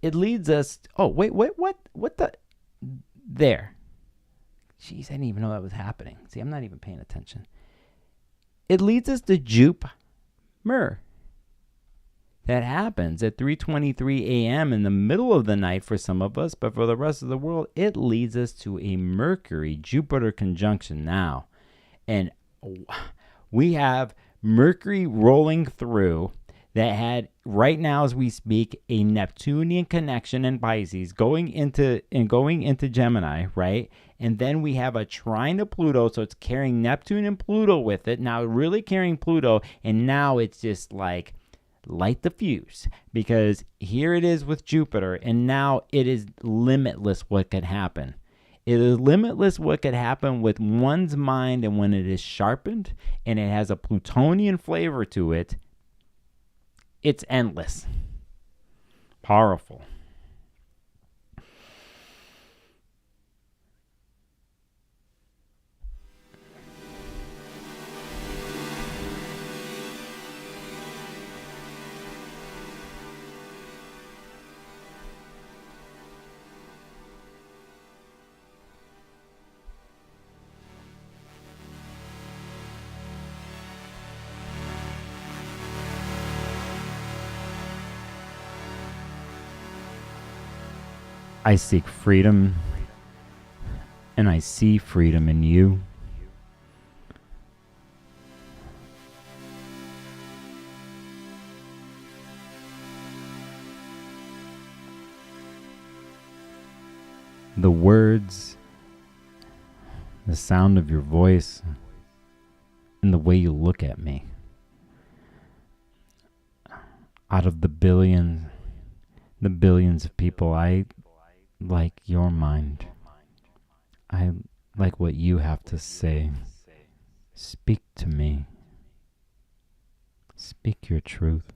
it leads us. Oh, wait, what the? There. Jeez, I didn't even know that was happening. See, I'm not even paying attention. It leads us to Jupiter. That happens at 3:23 a.m. in the middle of the night for some of us, but for the rest of the world, it leads us to a Mercury-Jupiter conjunction now. And we have Mercury rolling through that had, right now as we speak, a Neptunian connection in Pisces going into Gemini, right? And then we have a trine to Pluto, so it's carrying Neptune and Pluto with it. Now really carrying Pluto, and now it's just like light the fuse, because here it is with Jupiter, and now it is limitless what could happen. It is limitless what could happen with one's mind, and when it is sharpened and it has a Plutonian flavor to it, it's endless. Powerful. I seek freedom, and I see freedom in you. The words, the sound of your voice, and the way you look at me. Out of the billions of people, I like your mind. I like what you have to say. Speak to me. Speak your truth.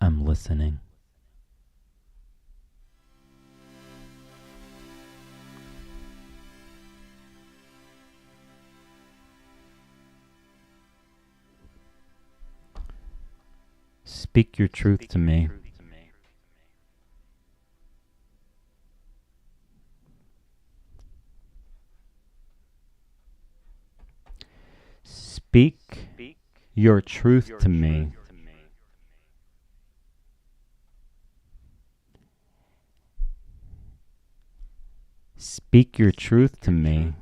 I'm listening. Speak your truth to me. Speak your truth to me. Speak your truth to me.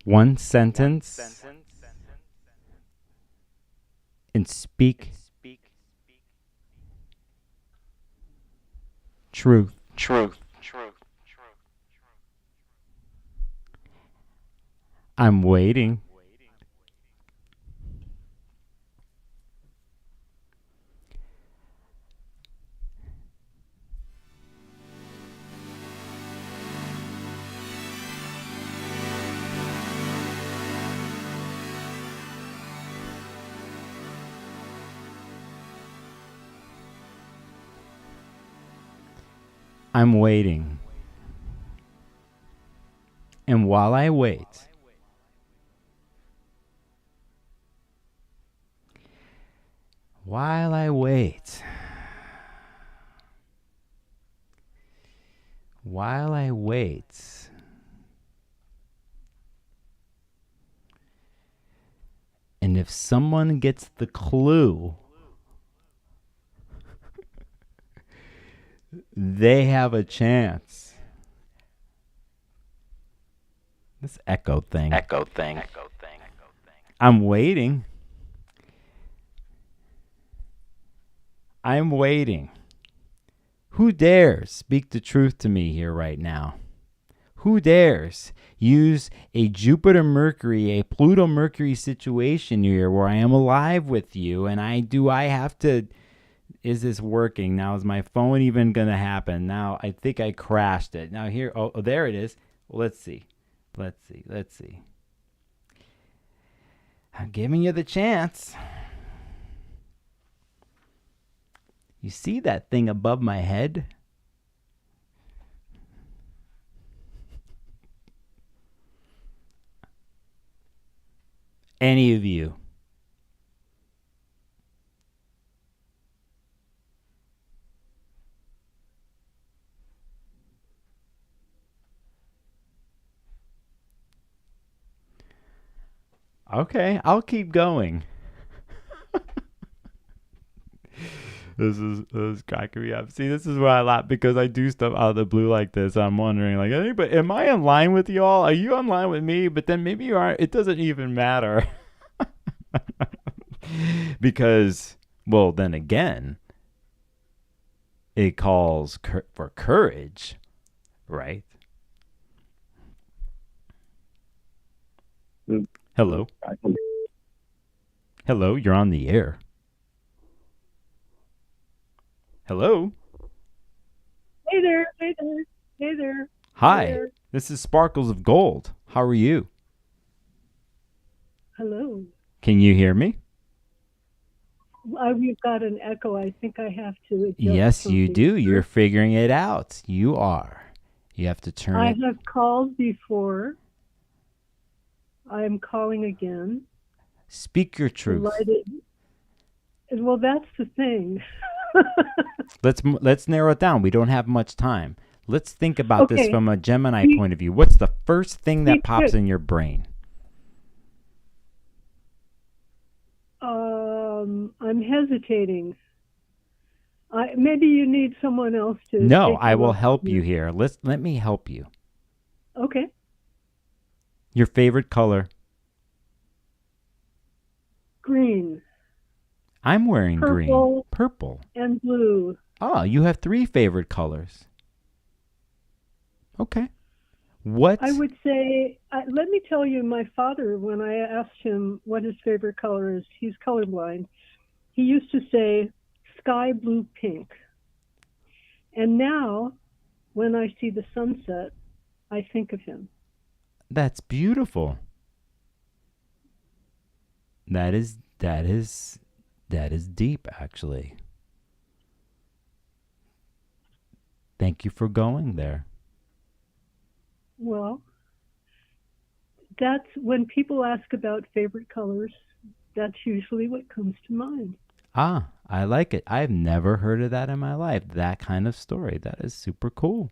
One sentence and speak truth. I'm waiting. I'm waiting. And while I wait, and if someone gets the clue, they have a chance. This echo thing. I'm waiting. I'm waiting. Who dares speak the truth to me here right now? Who dares use a Jupiter-Mercury, a Pluto-Mercury situation here where I am alive with you, and I have to... Is this working? Now, is my phone even going to happen? Now, I think I crashed it. Now, here... Oh, there it is. Well, let's see. I'm giving you the chance. You see that thing above my head? Any of you Okay, I'll keep going. This is cracking me up. See, this is where I laugh because I do stuff out of the blue like this. I'm wondering, like, hey, but am I in line with y'all? Are you in line with me? But then maybe you aren't. It doesn't even matter. Because, well, then again, it calls for courage, right? Hello. Hello, you're on the air. Hello. Hey there, hey there, hey there. Hi, There. this is Sparkles of Gold. How are you? Hello. Can you hear me? We've got an echo. I think I have to adjust Yes, you something. do. You're figuring it out. You are. You have to turn I it. have called before. I am calling again. Speak your truth. Well, that's the thing. Let's narrow it down. We don't have much time. Let's think about this Okay. from a Gemini point of view. What's the first thing that Speak pops quick. in your brain? I'm hesitating. Maybe you need someone else to. No, take I will up help on you this. here. Let me help you. Okay. Your favorite color? Green, I'm wearing green. purple, Purple. and blue. Oh, you have 3 favorite colors. Okay. What? I would say, let me tell you, my father, when I asked him what his favorite color is, he's colorblind. He used to say sky blue pink. And now, when I see the sunset, I think of him. That's beautiful. That is deep, actually. Thank you for going there. Well, that's when people ask about favorite colors, that's usually what comes to mind. Ah, I like it. I've never heard of that in my life. That kind of story. That is super cool.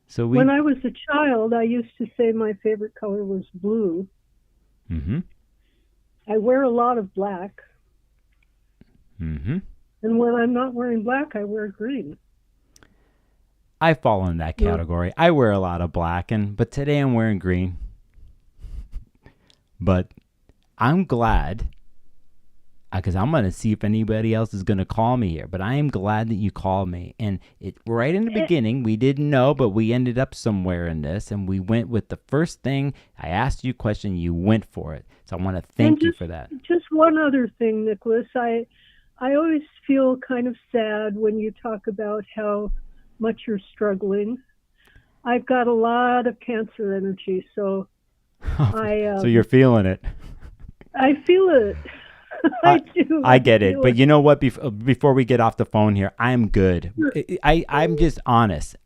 So we. When I was a child, I used to say my favorite color was blue. Mm-hmm. I wear a lot of black. Mm-hmm. And when I'm not wearing black, I wear green. I fall in that Yeah. category. I wear a lot of black, but today I'm wearing green. But I'm glad, because I'm going to see if anybody else is going to call me here. But I am glad that you called me. And it right in the beginning, we didn't know, but we ended up somewhere in this. And we went with the first thing. I asked you a question. You went for it. So I want to thank you for that. Just one other thing, Nicholas. I always feel kind of sad when you talk about how much you're struggling. I've got a lot of Cancer energy, so So you're feeling it. I feel it. I do. I get it. feel But you know what? Before we get off the phone here, I'm good. I'm just honest.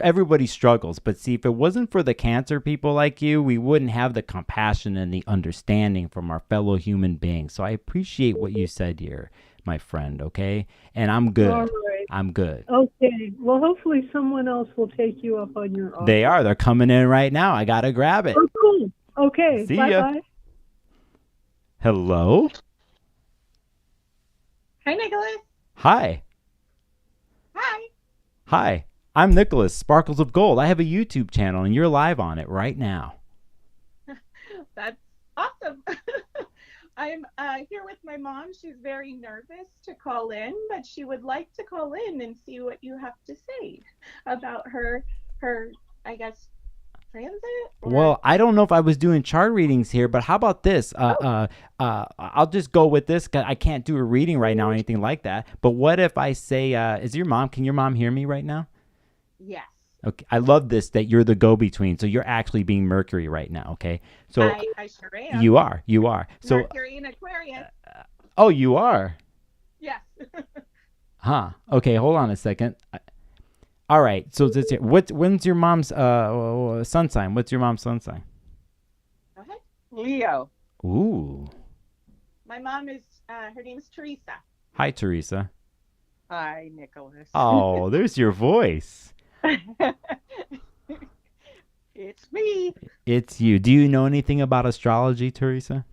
Everybody struggles. But see, if it wasn't for the Cancer people like you, we wouldn't have the compassion and the understanding from our fellow human beings. So I appreciate what you said here, my friend, okay? And I'm good. All right. I'm good. Okay. Well, hopefully someone else will take you up on your offer. They are. They're coming in right now. I got to grab it. Oh, cool. Okay. See ya. Bye-bye. Hello? Hi, Nicholas. Hi. Hi. Hi. I'm Nicholas, Sparkles of Gold. I have a YouTube channel, and you're live on it right now. That's awesome. I'm here with my mom. She's very nervous to call in, but she would like to call in and see what you have to say about her, I guess, transit? Well, I don't know if I was doing chart readings here, but how about this? I'll just go with this, 'cause I can't do a reading right now or anything like that. But what if I say, can your mom hear me right now? Yes. Okay, I love this, that you're the go-between. So you're actually being Mercury right now, okay? So I sure am. you are. So Mercury in Aquarius. oh, you are. Yes. Huh. Okay, hold on a second. All right. So when's your mom's sun sign? What's your mom's sun sign? Go ahead. Leo. Ooh. My mom is, her name is Teresa. Hi, Teresa. Hi, Nicholas. Oh, there's your voice. It's me. It's you. Do you know anything about astrology, Teresa?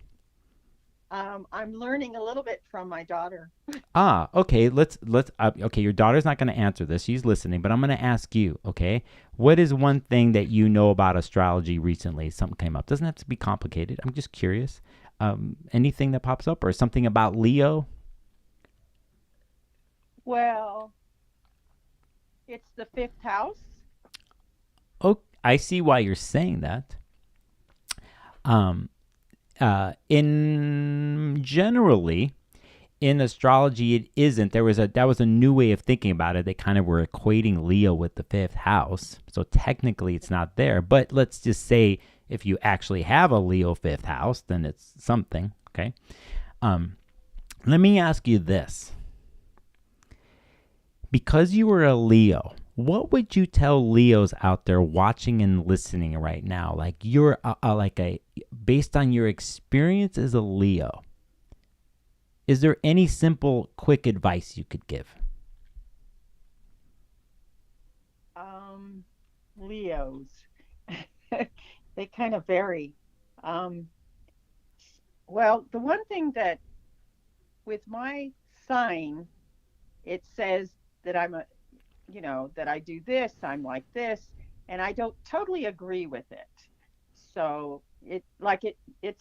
I'm learning a little bit from my daughter. Ah, okay. Okay, your daughter's not going to answer this. She's listening, but I'm going to ask you, okay? What is one thing that you know about astrology recently? Something came up. Doesn't have to be complicated. I'm just curious. Anything that pops up or something about Leo? Well, it's the fifth house. Oh, I see why you're saying that. Um, in generally, in astrology, it isn't. That was a new way of thinking about it. They kind of were equating Leo with the fifth house, so technically it's not there. But let's just say if you actually have a Leo fifth house, then it's something. Okay. Let me ask you this: because you were a Leo, what would you tell Leos out there watching and listening right now? Like you're based on your experience as a Leo. Is there any simple, quick advice you could give? Leos. They kind of vary. Um, well, the one thing that with my sign, it says that that I do this, I'm like this, and I don't totally agree with it. So it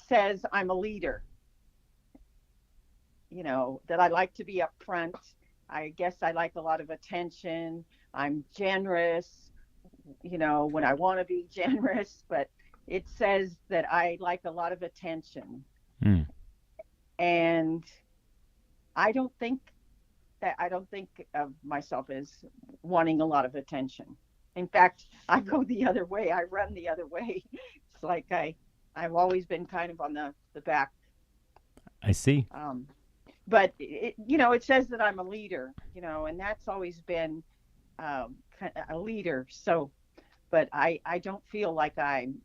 says I'm a leader, that I like to be upfront. I guess I like a lot of attention. I'm generous, when I want to be generous, but it says that I like a lot of attention. Mm. And I don't think of myself as wanting a lot of attention. In fact, I go the other way. I run the other way. It's like I've always been kind of on the back. I see. But it says that I'm a leader, and that's always been a leader. So, but I don't feel like I'm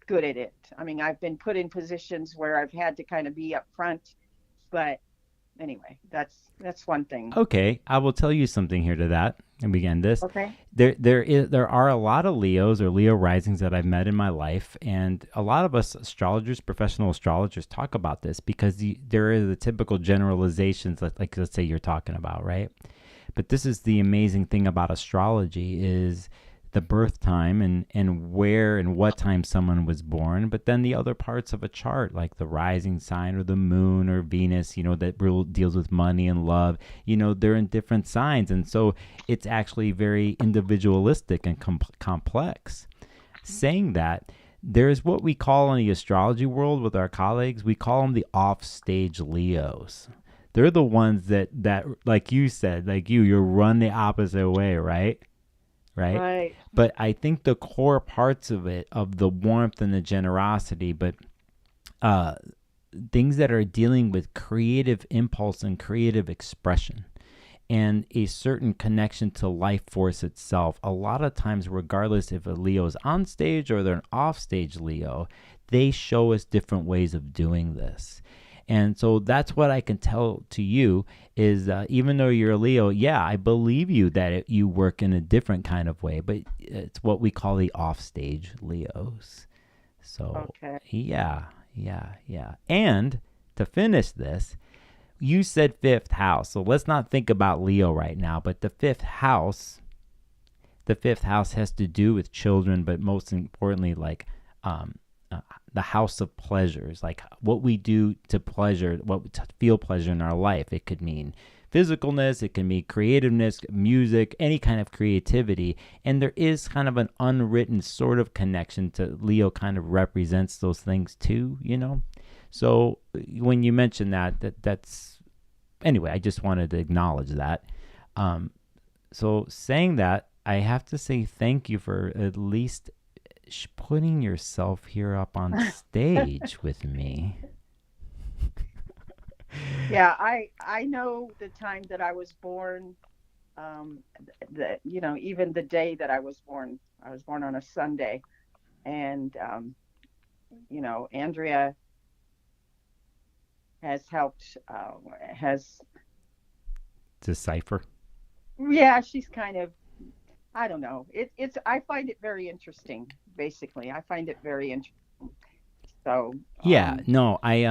good at it. I mean, I've been put in positions where I've had to kind of be upfront, but anyway, that's one thing. Okay, I will tell you something here to that and begin this. Okay. There are a lot of Leos or Leo risings that I've met in my life, and a lot of us astrologers, professional astrologers, talk about this because there are the typical generalizations, like let's say you're talking about, right? But this is the amazing thing about astrology is the birth time and where and what time someone was born, but then the other parts of a chart, like the rising sign or the moon or Venus, that deals with money and love, they're in different signs. And so it's actually very individualistic and complex. Saying that, there's what we call in the astrology world with our colleagues, we call them the offstage Leos. They're the ones that like you said, like you run the opposite way, right? Right. But I think the core parts of it, of the warmth and the generosity, but things that are dealing with creative impulse and creative expression and a certain connection to life force itself, a lot of times, regardless if a Leo is on stage or they're an off stage Leo, they show us different ways of doing this. And so that's what I can tell to you is even though you're a Leo, yeah, I believe you that you work in a different kind of way, but it's what we call the offstage Leos. So, okay. Yeah. And to finish this, you said fifth house. So let's not think about Leo right now, but the fifth house has to do with children, but most importantly, like the house of pleasures, like what we do to feel pleasure in our life. It could mean physicalness, it can mean creativeness, music, any kind of creativity. And there is kind of an unwritten sort of connection to Leo, kind of represents those things too, So when you mention that's anyway, I just wanted to acknowledge that. So saying that, I have to say thank you for at least putting yourself here up on stage with me. Yeah, I know the time that I was born. Even the day that I was born on a Sunday, and Andrea has helped has Decipher. Yeah, she's kind of I don't know. I find it very interesting. Basically, I find it very interesting. So, Yeah, no, I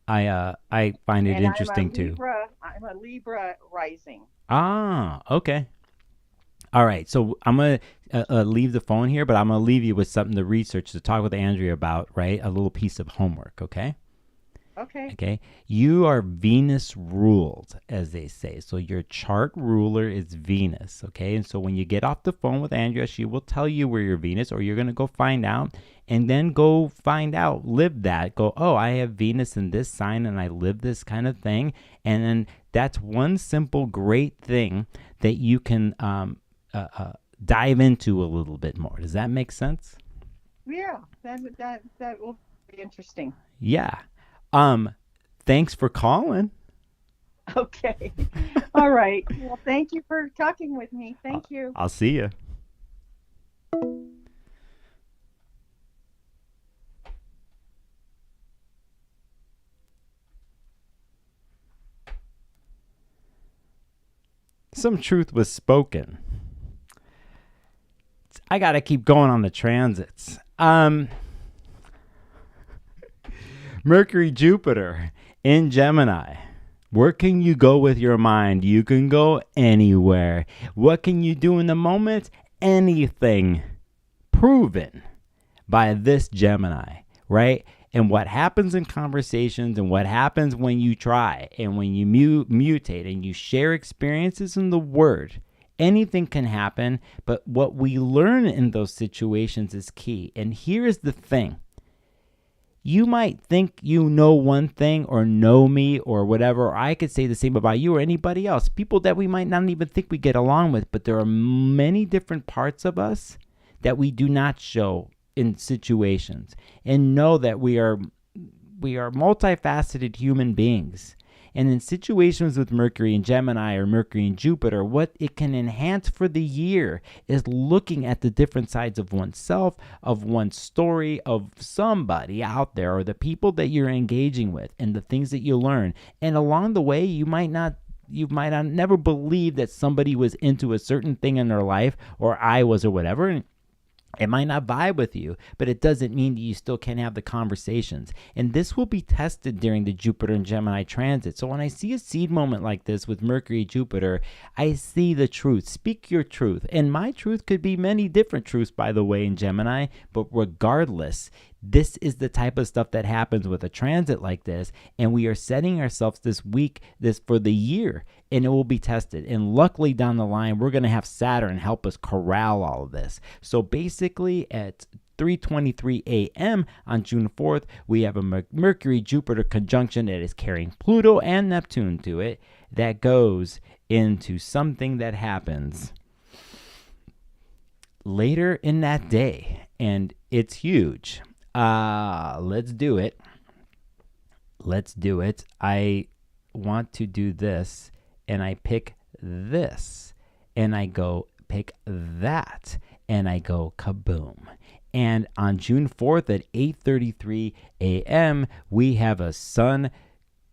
find it and I'm a interesting too. Libra. I'm a Libra rising. Ah, okay. All right, so I'm gonna leave the phone here, but I'm gonna leave you with something to research to talk with Andrea about, right? A little piece of homework, okay? Okay. Okay, you are Venus ruled, as they say. So your chart ruler is Venus, okay? And so when you get off the phone with Andrea, she will tell you where you're Venus, or you're going to go find out, and then go find out, live that. Go, oh, I have Venus in this sign, and I live this kind of thing. And then that's one simple, great thing that you can dive into a little bit more. Does that make sense? Yeah, that will be interesting. Yeah. Thanks for calling. Okay. All right. Well, thank you for talking with me. Thank you. I'll see you. Some truth was spoken. I got to keep going on the transits. Mercury, Jupiter in Gemini. Where can you go with your mind? You can go anywhere. What can you do in the moment? Anything. Proven by this Gemini, right? And what happens in conversations and what happens when you try and when you mutate and you share experiences in the word, anything can happen. But what we learn in those situations is key. And here is the thing. You might think you know one thing or know me or whatever, or I could say the same about you or anybody else, people that we might not even think we get along with, but there are many different parts of us that we do not show in situations, and know that we are multifaceted human beings. And in situations with Mercury and Gemini or Mercury and Jupiter, what it can enhance for the year is looking at the different sides of oneself, of one's story, of somebody out there, or the people that you're engaging with, and the things that you learn. And along the way, you might not never believe that somebody was into a certain thing in their life, or I was, or whatever. And it might not vibe with you, but it doesn't mean that you still can't have the conversations. And this will be tested during the Jupiter and Gemini transit. So when I see a seed moment like this with Mercury, Jupiter, I see the truth. Speak your truth. And my truth could be many different truths, by the way, in Gemini. But regardless, this is the type of stuff that happens with a transit like this. And we are setting ourselves this for the year, and it will be tested. And luckily down the line, we're going to have Saturn help us corral all of this. So basically at 3:23 a.m. on June 4th, we have a Mercury-Jupiter conjunction that is carrying Pluto and Neptune to it, that goes into something that happens later in that day. And it's huge. Let's do it. I want to do this, and I pick this, and I go pick that, and I go kaboom. And on June 4th at 8:33 a.m., we have a Sun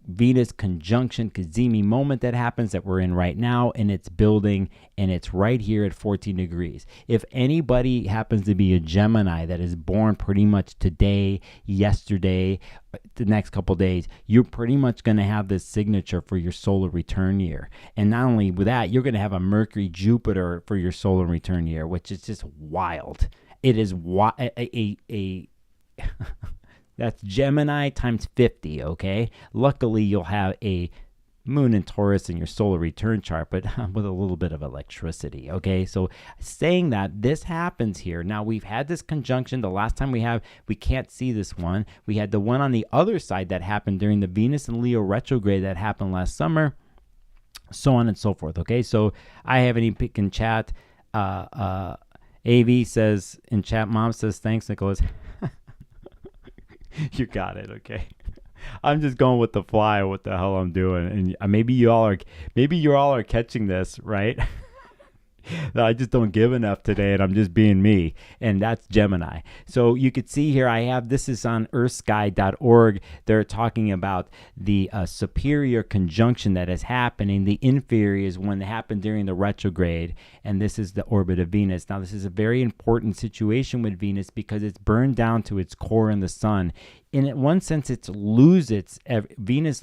Venus conjunction Cazimi moment that happens, that we're in right now, and it's building, and it's right here at 14 degrees. If anybody happens to be a Gemini that is born pretty much today, yesterday, the next couple days, you're pretty much going to have this signature for your solar return year. And not only with that, you're going to have a Mercury Jupiter for your solar return year, which is just wild. It is that's Gemini times 50, okay? Luckily, you'll have a moon in Taurus in your solar return chart, but with a little bit of electricity, okay? So saying that, this happens here. Now, we've had this conjunction. The last time we can't see this one. We had the one on the other side that happened during the Venus and Leo retrograde that happened last summer, so on and so forth, okay? So I have any pick in chat. AV says in chat, Mom says, thanks, Nicholas. You got it, okay. I'm just going with the fly, what the hell I'm doing. And maybe you all are catching this, right? I just don't give enough today, and I'm just being me. And that's Gemini. So you could see here, this is on earthsky.org. They're talking about the superior conjunction that is happening. The inferior is one that happened during the retrograde, and this is the orbit of Venus. Now, this is a very important situation with Venus because it's burned down to its core in the sun. In one sense, Venus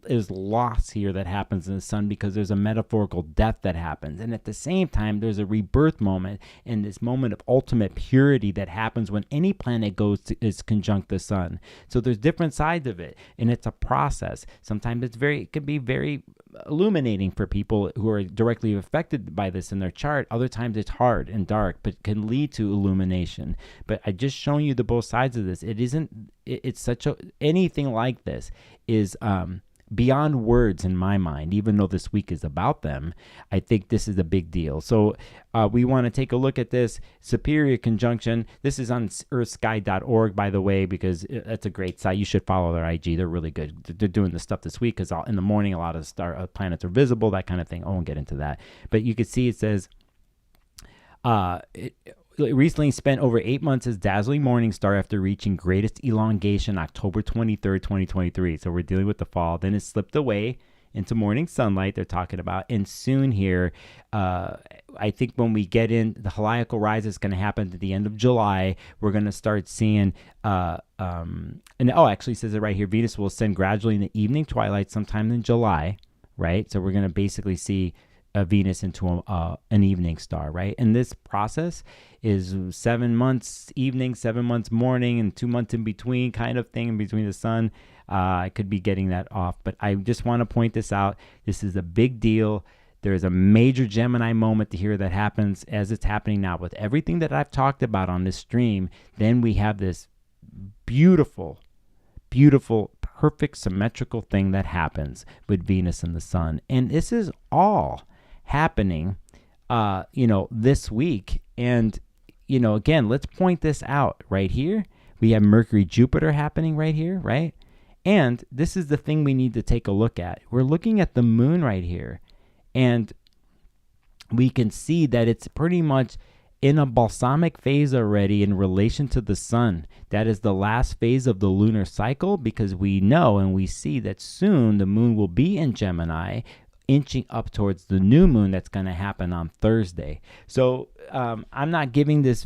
is loss here that happens in the sun because there's a metaphorical death that happens. And at the same time, there's a rebirth moment and this moment of ultimate purity that happens when any planet is conjunct the sun. So there's different sides of it, and it's a process. Sometimes it could be very illuminating for people who are directly affected by this in their chart. Other times it's hard and dark, but can lead to illumination. But I just shown you the both sides of this. Anything like this is beyond words in my mind. Even though this week is about them, I think this is a big deal. So we want to take a look at this superior conjunction. This is on earthsky.org, by the way, because that's a great site. You should follow their IG. They're really good. They're doing this stuff this week because in the morning a lot of planets are visible, that kind of thing. I won't get into that, but you can see it says it recently spent over 8 months as dazzling morning star after reaching greatest elongation October 23rd, 2023. So we're dealing with the fall. Then it slipped away into morning sunlight, they're talking about. And soon here, I think when we get in, the heliacal rise is going to happen at the end of July. We're going to start seeing, actually it says it right here, Venus will ascend gradually in the evening twilight sometime in July, right? So we're going to basically see Venus into an evening star, right? And this process is 7 months evening, 7 months morning, and 2 months in between, kind of thing in between the sun. I could be getting that off, but I just want to point this out. This is a big deal. There is a major Gemini moment to hear that happens as it's happening now with everything that I've talked about on this stream. Then we have this beautiful, perfect symmetrical thing that happens with Venus and the sun. And this is all happening, this week. And, again, let's point this out right here. We have Mercury, Jupiter happening right here, right? And this is the thing we need to take a look at. We're looking at the moon right here, and we can see that it's pretty much in a balsamic phase already in relation to the sun. That is the last phase of the lunar cycle, because we know and we see that soon the moon will be in Gemini, inching up towards the new moon that's going to happen on Thursday. So I'm not giving this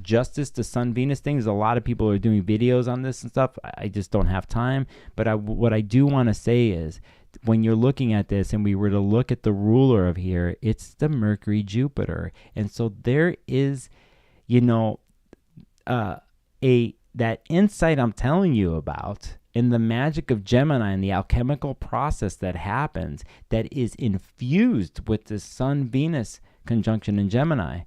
justice to Sun Venus things. A lot of people are doing videos on this and stuff. I just don't have time. But what I do want to say is, when you're looking at this and we were to look at the ruler of here, it's the Mercury Jupiter. And so there is, that insight I'm telling you about in the magic of Gemini and the alchemical process that happens, that is infused with the Sun-Venus conjunction in Gemini.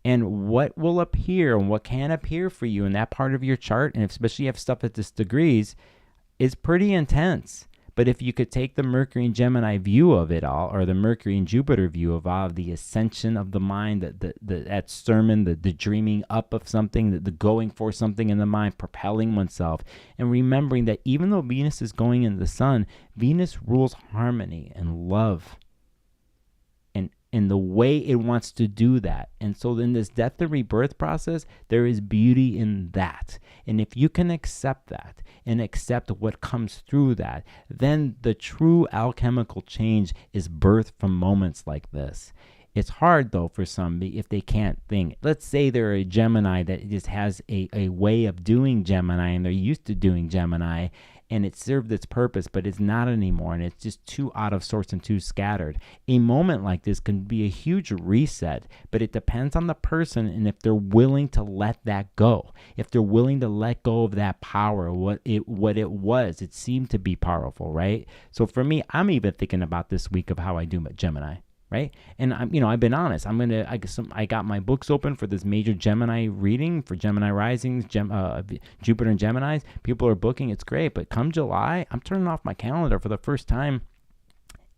And what will appear and what can appear for you in that part of your chart, and especially if you have stuff at this degrees, is pretty intense. But if you could take the Mercury and Gemini view of it all, or the Mercury and Jupiter view of all, the ascension of the mind, that sermon, the dreaming up of something, the going for something in the mind, propelling oneself, and remembering that even though Venus is going in the sun, Venus rules harmony and love, and the way it wants to do that. And so in this death and rebirth process, there is beauty in that. And if you can accept that and accept what comes through that, then the true alchemical change is birthed from moments like this. It's hard, though, for some if they can't think. Let's say they're a Gemini that just has a way of doing Gemini, and they're used to doing Gemini, and it served its purpose, but it's not anymore, and it's just too out of sorts and too scattered. A moment like this can be a huge reset, but it depends on the person and if they're willing to let that go. If they're willing to let go of that power, what it was. It seemed to be powerful, right? So for me, I'm even thinking about this week of how I do Gemini. Right. And I've been honest. I got my books open for this major Gemini reading for Gemini risings, Jupiter and Geminis. People are booking. It's great. But come July, I'm turning off my calendar for the first time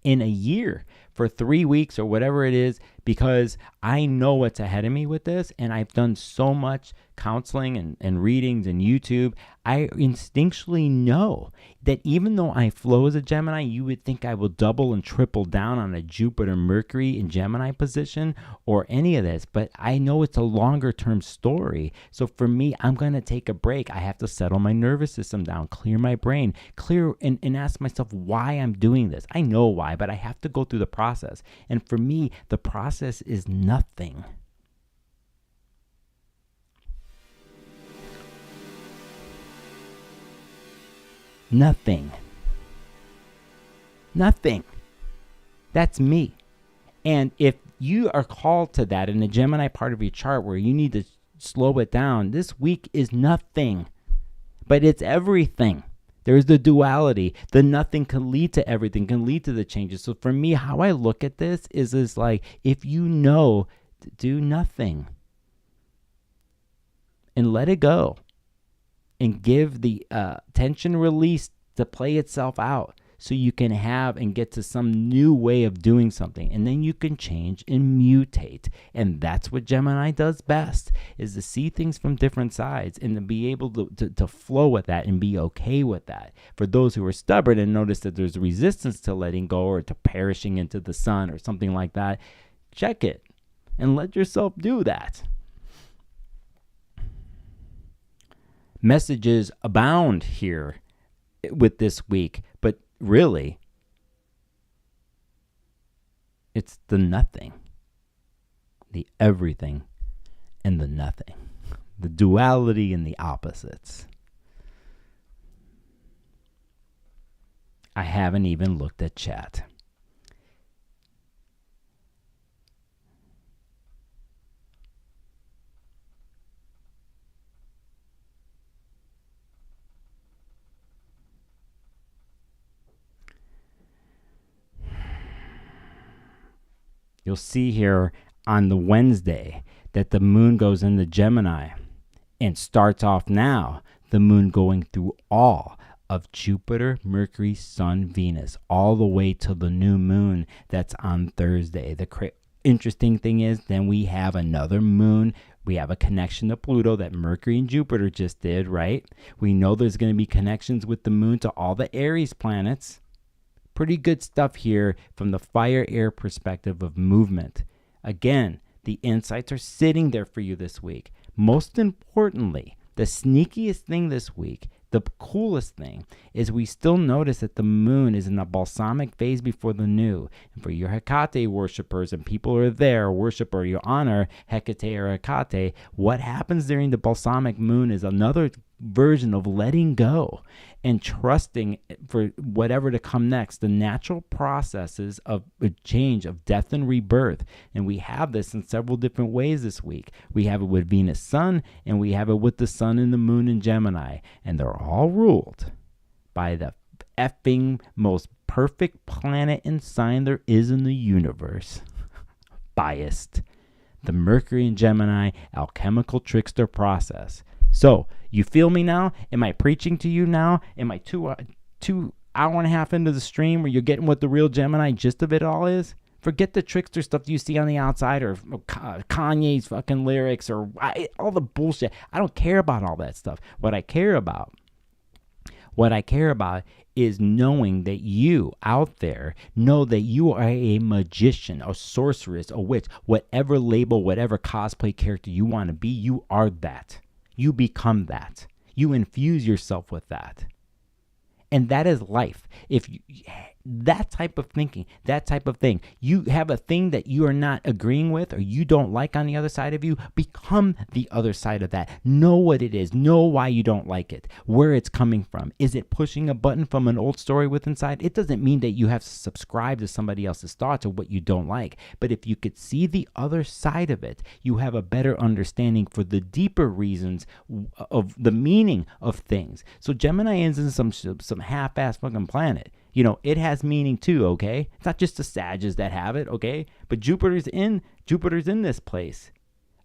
in a year for 3 weeks or whatever it is, because I know what's ahead of me with this. And I've done so much counseling and readings and YouTube. I instinctually know that even though I flow as a Gemini, you would think I will double and triple down on a Jupiter, Mercury in Gemini position or any of this, but I know it's a longer term story. So for me, I'm going to take a break. I have to settle my nervous system down, clear my brain, clear and ask myself why I'm doing this. I know why, but I have to go through the process. And for me, the process is nothing. Nothing. That's me. And if you are called to that in the Gemini part of your chart where you need to slow it down, this week is nothing, but it's everything. There's the duality. The nothing can lead to everything, can lead to the changes. So for me, how I look at this is like, if you know, do nothing and let it go and give the tension release to play itself out, so you can have and get to some new way of doing something. And then you can change and mutate. And that's what Gemini does best, is to see things from different sides and to be able to flow with that and be okay with that. For those who are stubborn and notice that there's resistance to letting go or to perishing into the sun or something like that, check it and let yourself do that. Messages abound here with this week, but really, it's the nothing, the everything, and the nothing, the duality and the opposites. I haven't even looked at chat. You'll see here on the Wednesday that the moon goes into Gemini and starts off now, the moon going through all of Jupiter, Mercury, Sun, Venus, all the way to the new moon that's on Thursday. The interesting thing is then we have another moon. We have a connection to Pluto that Mercury and Jupiter just did, right? We know there's going to be connections with the moon to all the Aries planets. Pretty good stuff here from the fire-air perspective of movement. Again, the insights are sitting there for you this week. Most importantly, the sneakiest thing this week, the coolest thing, is we still notice that the moon is in the balsamic phase before the new. And for your Hecate worshipers and people who are there, worship or you honor Hecate or Hecate, what happens during the balsamic moon is another version of letting go and trusting for whatever to come next, the natural processes of change, of death and rebirth. And we have this in several different ways this week. We have it with Venus Sun, and we have it with the Sun and the Moon in Gemini. And they're all ruled by the effing most perfect planet and sign there is in the universe. Biased. The Mercury in Gemini alchemical trickster process. So, you feel me now? Am I preaching to you now? Am I two hour and a half into the stream where you're getting what the real Gemini gist of it all is? Forget the trickster stuff you see on the outside or Kanye's fucking lyrics or all the bullshit. I don't care about all that stuff. What I care about is knowing that you out there know that you are a magician, a sorceress, a witch, whatever label, whatever cosplay character you want to be, you are that. You become that. You infuse yourself with that. And that is life. If you, that type of thinking, that type of thing, you have a thing that you are not agreeing with or you don't like on the other side of you, become the other side of that. Know what it is. Know why you don't like it, where it's coming from. Is it pushing a button from an old story with inside? It doesn't mean that you have to subscribe to somebody else's thoughts or what you don't like. But if you could see the other side of it, you have a better understanding for the deeper reasons of the meaning of things. So Gemini isn't some half-ass fucking planet. You know, it has meaning too, okay? It's not just the Sages that have it, okay? But Jupiter's in this place.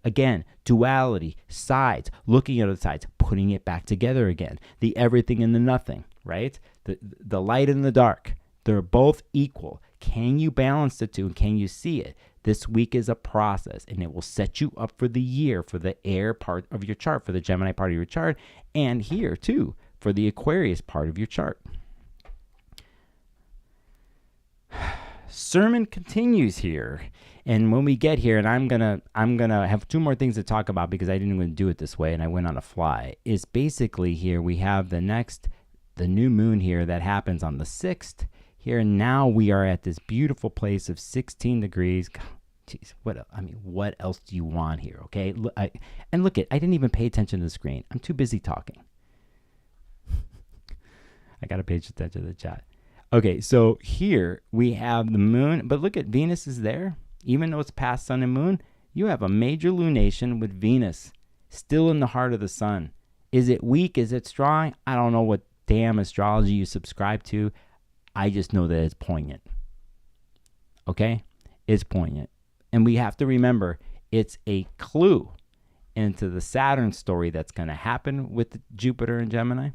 Again, duality, sides, looking at the sides, putting it back together again. The everything and the nothing, right? The light and the dark, they're both equal. Can you balance the two? And can you see it? This week is a process, and it will set you up for the year, for the air part of your chart, for the Gemini part of your chart, and here too, for the Aquarius part of your chart. Sermon continues here. And when we get here, and I'm gonna have two more things to talk about because I didn't even do it this way and I went on a fly, is basically here we have the new moon here that happens on the 6th. Here now we are at this beautiful place of 16 degrees. Jeez, what else do you want here, okay? I didn't even pay attention to the screen. I'm too busy talking. I got to pay attention to the chat. Okay, so here we have the moon, but look at Venus is there. Even though it's past sun and moon, you have a major lunation with Venus still in the heart of the sun. Is it weak? Is it strong? I don't know what damn astrology you subscribe to. I just know that it's poignant. Okay? It's poignant. And we have to remember, it's a clue into the Saturn story that's going to happen with Jupiter and Gemini.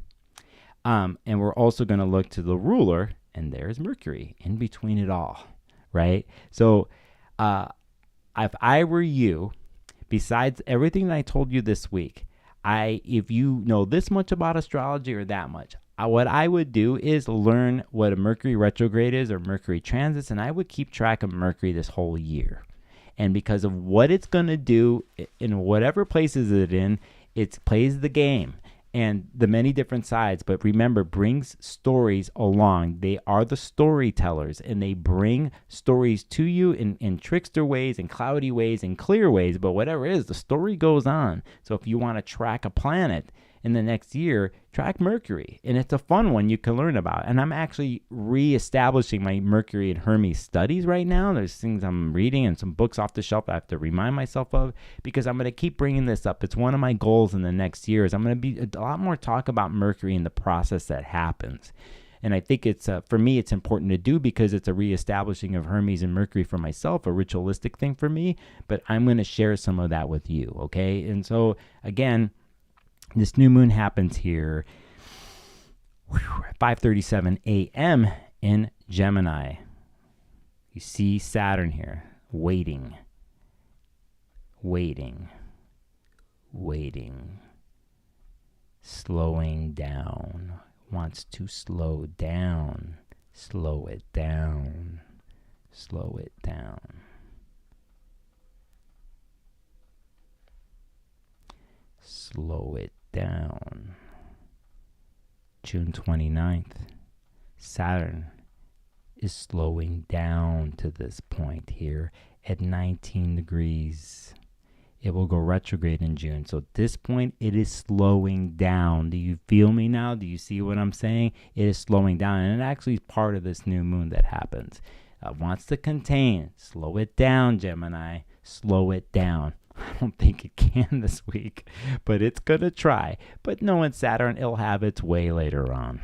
And we're also going to look to the ruler, and there's Mercury in between it all, right? So if I were you, besides everything that I told you this week, if you know this much about astrology or that much, what I would do is learn what a Mercury retrograde is or Mercury transits, and I would keep track of Mercury this whole year. And because of what it's going to do in whatever places it in, it plays the game and the many different sides. But remember, brings stories along. They are the storytellers, and they bring stories to you in trickster ways, in cloudy ways, in clear ways. But whatever it is, the story goes on. So if you want to track a planet in the next year, track Mercury. And it's a fun one you can learn about. And I'm actually reestablishing my Mercury and Hermes studies right now. There's things I'm reading and some books off the shelf I have to remind myself of because I'm going to keep bringing this up. It's one of my goals in the next year is I'm going to be a lot more talk about Mercury and the process that happens. And I think it's, for me, it's important to do because it's a reestablishing of Hermes and Mercury for myself, a ritualistic thing for me. But I'm going to share some of that with you, okay? And so, again, this new moon happens here at 5:37 a.m. in Gemini. You see Saturn here, waiting, slowing down, wants to slow down, slow it down. June 29th, Saturn is slowing down to this point here at 19 degrees. It will go retrograde in June. So at this point, it is slowing down. Do you feel me now? Do you see what I'm saying? It is slowing down. And it actually is part of this new moon that happens. Wants to contain. Slow it down, Gemini. Slow it down. I don't think it can this week, but it's going to try. But knowing Saturn, it'll have its way later on.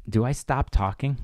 Do I stop talking?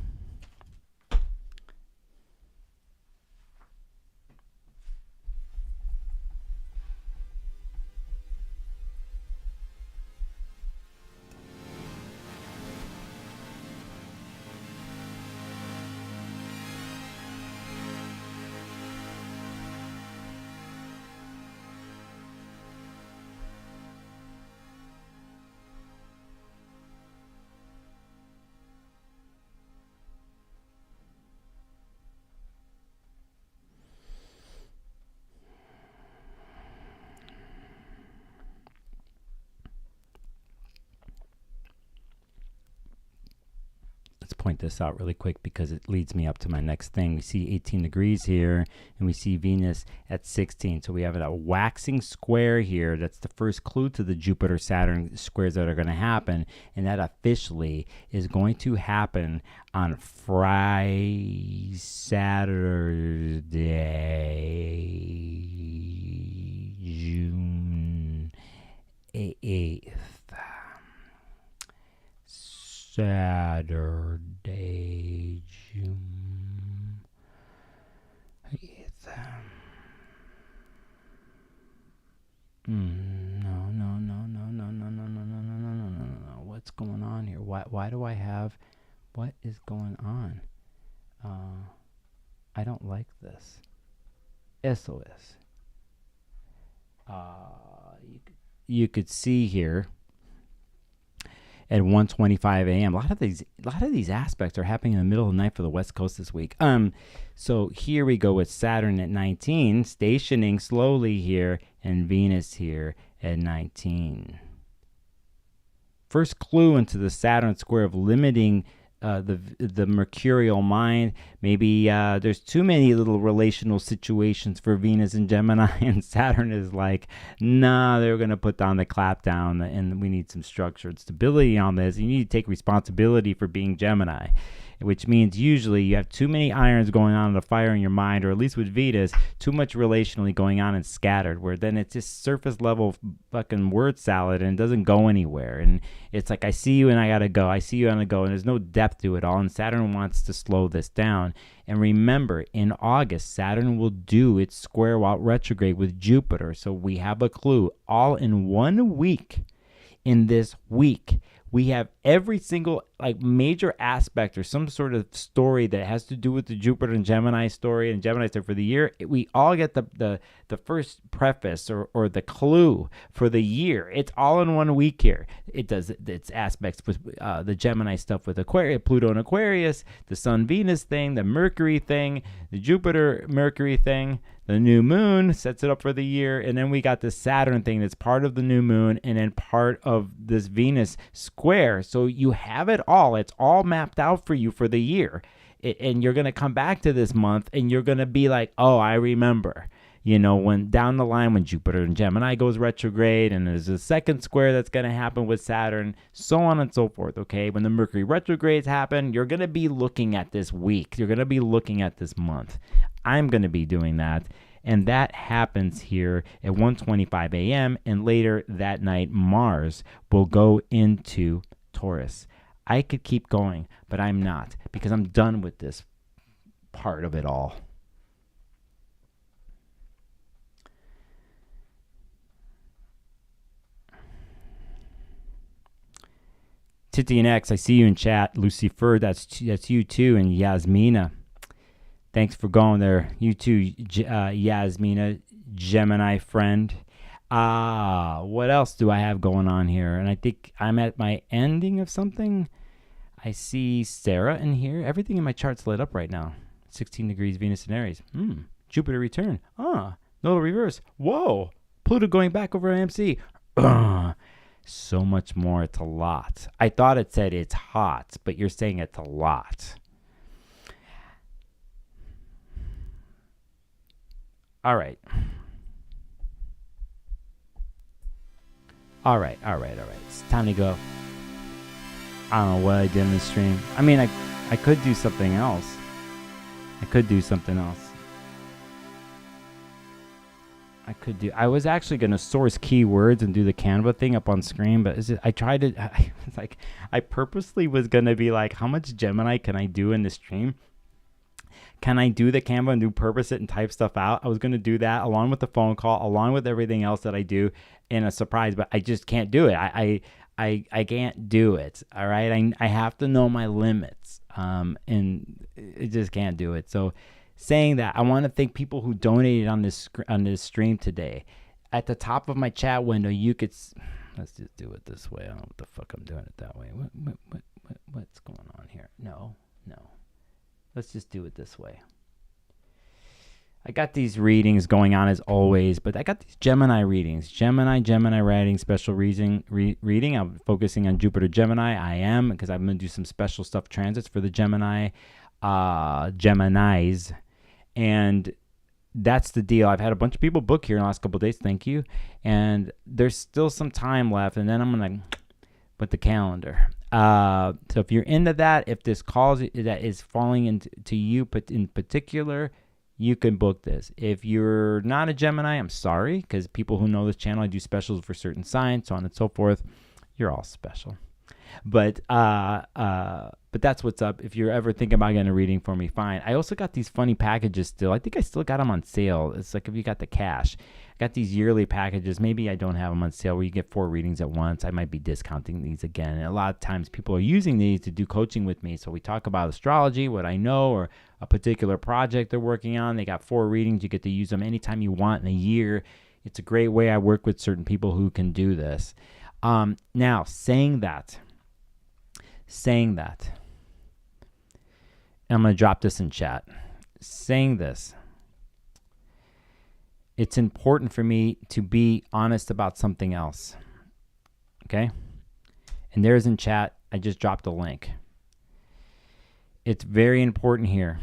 Point this out really quick because it leads me up to my next thing. We see 18 degrees here and we see Venus at 16. So we have a waxing square here. That's the first clue to the Jupiter-Saturn squares that are going to happen. And that officially is going to happen on Friday, Saturday, June 8th. Saturday, June 8th. No. Why do I have... What is going on? I don't like this. SOS. You could see here at 1:25 a.m. A lot of these aspects are happening in the middle of the night for the West Coast this week. So here we go with Saturn at 19, stationing slowly here, and Venus here at 19. First clue into the Saturn square of limiting the mercurial mind. Maybe there's too many little relational situations for Venus and Gemini, and Saturn is like, nah, they're going to put down the clap down, and we need some structure and stability on this. You need to take responsibility for being Gemini, which means usually you have too many irons going on in the fire in your mind, or at least with Venus, too much relationally going on and scattered, where then it's just surface level fucking word salad and it doesn't go anywhere. And it's like, I see you and I gotta go. I see you and I go, and there's no depth to it all. And Saturn wants to slow this down. And remember, in August, Saturn will do its square while retrograde with Jupiter. So we have a clue. All in 1 week, in this week, we have every single like major aspect or some sort of story that has to do with the Jupiter and Gemini story and Gemini story for the year. We all get the first preface or the clue for the year. It's all in 1 week here. It does its aspects with the Gemini stuff with Aquarius, Pluto and Aquarius, the Sun Venus thing, the Mercury thing, the Jupiter Mercury thing. The new moon sets it up for the year, and then we got the Saturn thing that's part of the new moon and then part of this Venus square. So you have it all. It's all mapped out for you for the year. And you're going to come back to this month, and you're going to be like, oh, I remember. You know, when down the line when Jupiter and Gemini goes retrograde, and there's a second square that's going to happen with Saturn, so on and so forth, okay? When the Mercury retrogrades happen, you're going to be looking at this week. You're going to be looking at this month. I'm going to be doing that, and that happens here at 1:25 a.m., and later that night, Mars will go into Taurus. I could keep going, but I'm not, because I'm done with this part of it all. Titi and X, I see you in chat. Lucifer, that's you too, and Yasmina. Thanks for going there. You too, Yasmina, Gemini friend. What else do I have going on here? And I think I'm at my ending of something. I see Sarah in here. Everything in my chart's lit up right now. 16 degrees Venus in Aries. Jupiter return. Nodal reverse. Whoa. Pluto going back over MC. So much more. It's a lot. I thought it said it's hot, but you're saying it's a lot. All right. It's time to go. I don't know what I did in the stream. I mean, I could do something else. I was actually going to source keywords and do the Canva thing up on screen, but I purposely was going to be like, how much Gemini can I do in the stream? Can I do the Canva and purpose it and type stuff out? I was going to do that along with the phone call, along with everything else that I do in a surprise, but I just can't do it. I can't do it. All right. I have to know my limits. And I just can't do it. So saying that, I want to thank people who donated on this stream today. At the top of my chat window, you could... Let's just do it this way. I don't know what the fuck I'm doing it that way. What's going on here? No. Let's just do it this way. I got these readings going on as always, but I got these Gemini readings. Gemini writing special reading. I'm focusing on Jupiter Gemini. I am, because I'm going to do some special stuff transits for the Geminis. And that's the deal. I've had a bunch of people book here in the last couple of days. Thank you. And there's still some time left. And then I'm going to put the calendar. So if you're into that, if this calls that is falling into you, but in particular, you can book this. If you're not a Gemini, I'm sorry, because people who know this channel, I do specials for certain signs, so on and so forth. You're all special. But that's what's up. If you're ever thinking about getting a reading for me, fine. I also got these funny packages still. I think I still got them on sale. It's like if you got the cash. I got these yearly packages. Maybe I don't have them on sale where you get 4 readings at once. I might be discounting these again. And a lot of times people are using these to do coaching with me. So we talk about astrology, what I know, or a particular project they're working on. They got 4 readings. You get to use them anytime you want in a year. It's a great way. I work with certain people who can do this. Now, saying that, I'm going to drop this in chat. Saying this, it's important for me to be honest about something else. Okay? And there's in chat, I just dropped a link. It's very important here.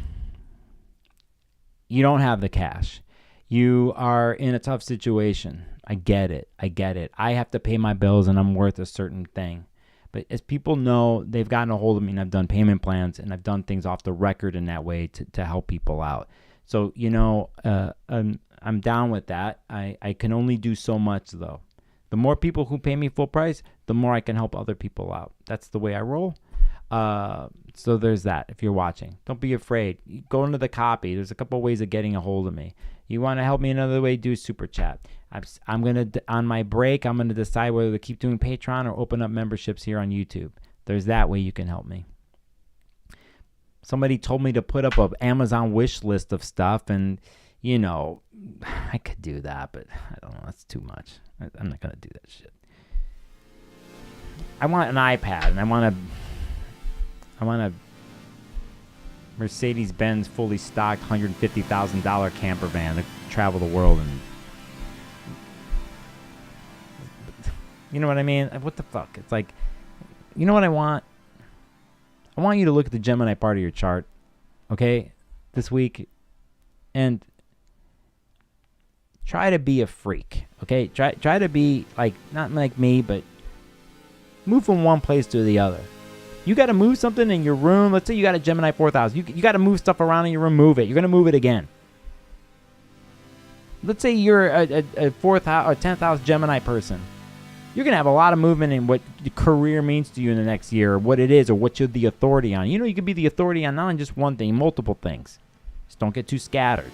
You don't have the cash. You are in a tough situation. I get it. I have to pay my bills and I'm worth a certain thing. But as people know, they've gotten a hold of me and I've done payment plans and I've done things off the record in that way to help people out. So, I'm down with that. I can only do so much, though. The more people who pay me full price, the more I can help other people out. That's the way I roll. So there's that. If you're watching, don't be afraid. Go into the copy. There's a couple ways of getting a hold of me. You want to help me another way, do super chat. I'm going to, on my break, I'm going to decide whether to keep doing Patreon or open up memberships here on YouTube. There's that way you can help me. Somebody told me to put up an Amazon wish list of stuff, and, I could do that, but I don't know. That's too much. I'm not going to do that shit. I want an iPad, and I want a Mercedes-Benz fully stocked $150,000 camper van to travel the world and you know what I mean? What the fuck? It's like, you know what I want? I want you to look at the Gemini part of your chart, okay, this week, and try to be a freak, okay? Try to be like, not like me, but move from one place to the other. You got to move something in your room. Let's say you got a Gemini 4th house. You got to move stuff around in your room. Move it. You're going to move it again. Let's say you're a 4th house or 10th house Gemini person. You're going to have a lot of movement in what the career means to you in the next year, or what it is, or what you're the authority on. You can be the authority on not on just one thing, multiple things. Just don't get too scattered.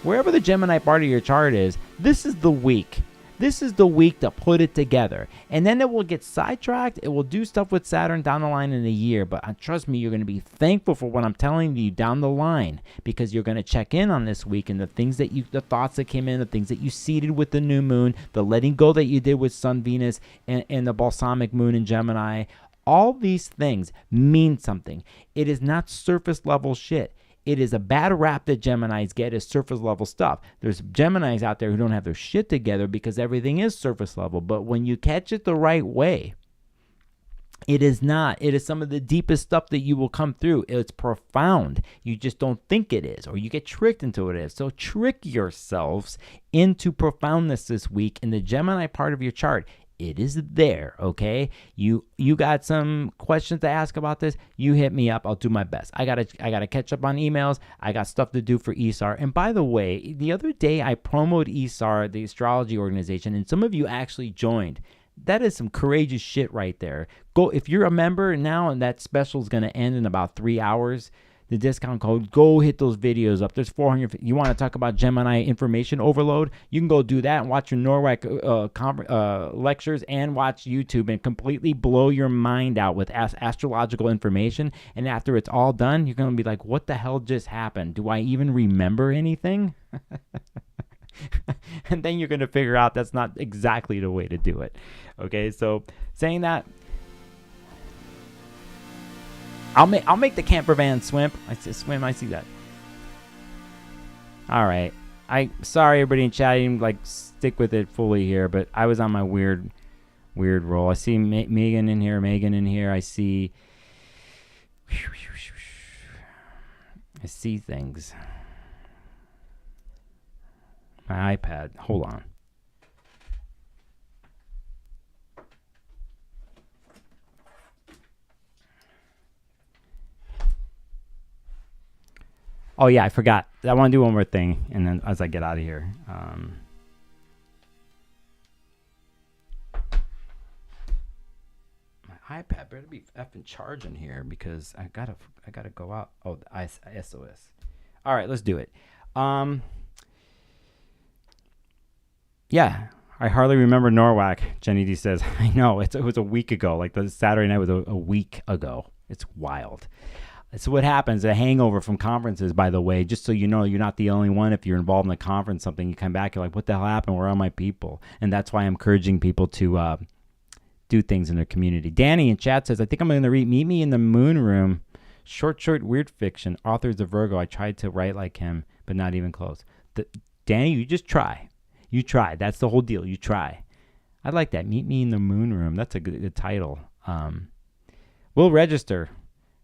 Wherever the Gemini part of your chart is, this is the week. This is the week to put it together. And then it will get sidetracked. It will do stuff with Saturn down the line in a year. But trust me, you're going to be thankful for what I'm telling you down the line, because you're going to check in on this week and the things that the thoughts that came in, the things that you seeded with the new moon, the letting go that you did with Sun, Venus, and the balsamic moon in Gemini. All these things mean something. It is not surface level shit. It is a bad rap that Geminis get as surface level stuff. There's Geminis out there who don't have their shit together because everything is surface level. But when you catch it the right way, it is not. It is some of the deepest stuff that you will come through. It's profound. You just don't think it is, or you get tricked into it is. So trick yourselves into profoundness this week in the Gemini part of your chart. It is there, okay? You got some questions to ask about this? You hit me up. I'll do my best. I gotta catch up on emails. I got stuff to do for ESAR. And by the way, the other day I promoted ESAR, the astrology organization, and some of you actually joined. That is some courageous shit right there. Go, if you're a member now and that special is gonna end in about 3 hours, the discount code, go hit those videos up. There's 400. You want to talk about Gemini information overload? You can go do that and watch your NorthNode lectures and watch YouTube and completely blow your mind out with astrological information. And after it's all done, you're going to be like, what the hell just happened? Do I even remember anything? And then you're going to figure out that's not exactly the way to do it. Okay, so saying that, I'll make the camper van swim. I see that. All right. Sorry everybody in chat. I didn't stick with it fully here, but I was on my weird roll. I see Megan in here. I see things. My iPad. Hold on. Oh, yeah, I forgot. I want to do one more thing, and then as I get out of here. iPad better be effing charging here because I gotta go out. Oh, the SOS. All right, let's do it. Yeah, I hardly remember Norwalk. Jenny D says, I know it was a week ago. Like the Saturday night was a week ago. It's wild. So what happens, a hangover from conferences, by the way, just so you know, you're not the only one. If you're involved in a conference, something, you come back, you're like, what the hell happened? Where are my people? And that's why I'm encouraging people to do things in their community. Danny in chat says, I think I'm going to read Meet Me in the Moon Room. Short, weird fiction. Author's a Virgo. I tried to write like him, but not even close. Danny, you just try. You try. That's the whole deal. You try. I like that. Meet Me in the Moon Room. That's a good title. We'll register.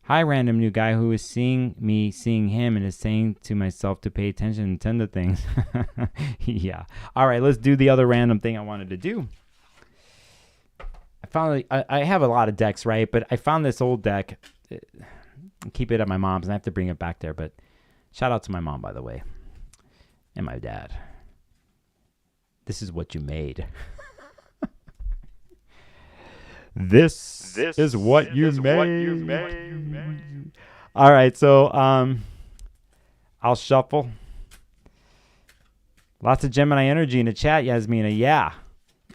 Hi, random new guy who is seeing me, seeing him, and is saying to myself to pay attention and tend to things. Yeah. All right, let's do the other random thing I wanted to do. I have a lot of decks, right? But I found this old deck. Keep it at my mom's, and I have to bring it back there. But shout out to my mom, by the way, and my dad. This is what you made. This is what you made. All right, so I'll shuffle. Lots of Gemini energy in the chat, Yasmina. Yeah.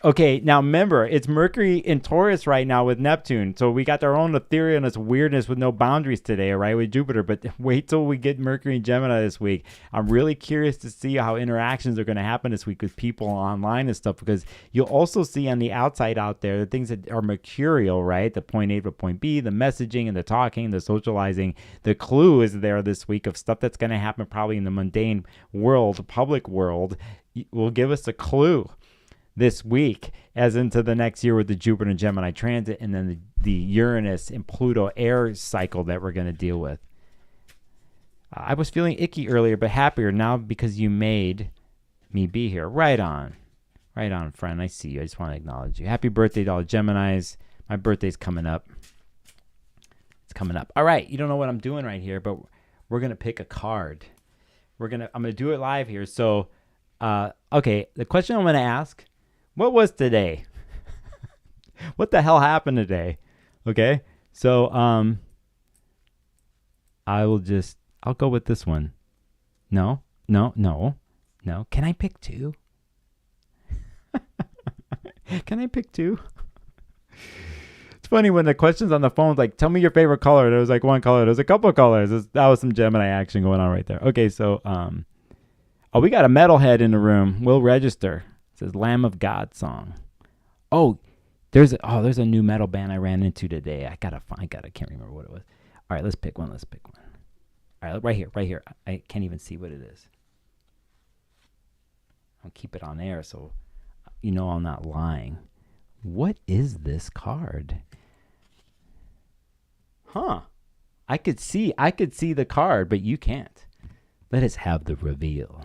Okay, now remember, it's Mercury in Taurus right now with Neptune. So we got our own ethereal and its weirdness with no boundaries today, all right, with Jupiter. But wait till we get Mercury in Gemini this week. I'm really curious to see how interactions are going to happen this week with people online and stuff, because you'll also see on the outside out there the things that are mercurial, right? The point A to point B, the messaging and the talking, the socializing. The clue is there this week of stuff that's going to happen probably in the mundane world, public world. Will give us a clue this week as into the next year with the Jupiter and Gemini transit, and then the Uranus and Pluto air cycle that we're going to deal with. I was feeling icky earlier, but happier now because you made me be here. Right on, friend. I see you. I just want to acknowledge you. Happy birthday to all Geminis. My birthday's coming up. It's coming up. All right, you don't know what I'm doing right here, but we're going to pick a card. I'm going to do it live here. So, okay, the question I'm going to ask, what was today? What the hell happened today? Okay. So I'll go with this one. No. Can I pick two? Can I pick two? It's funny when the question's on the phone, like, tell me your favorite color. There was like one color. There was a couple of colors. That was some Gemini action going on right there. Okay, so we got a metalhead in the room. We'll register. It says Lamb of God song. There's a new metal band I ran into today. I can't remember what it was. All right, let's pick one. All right, right here. I can't even see what it is. I'll keep it on air so you know I'm not lying. What is this card? Huh. I could see the card, but you can't. Let us have the reveal.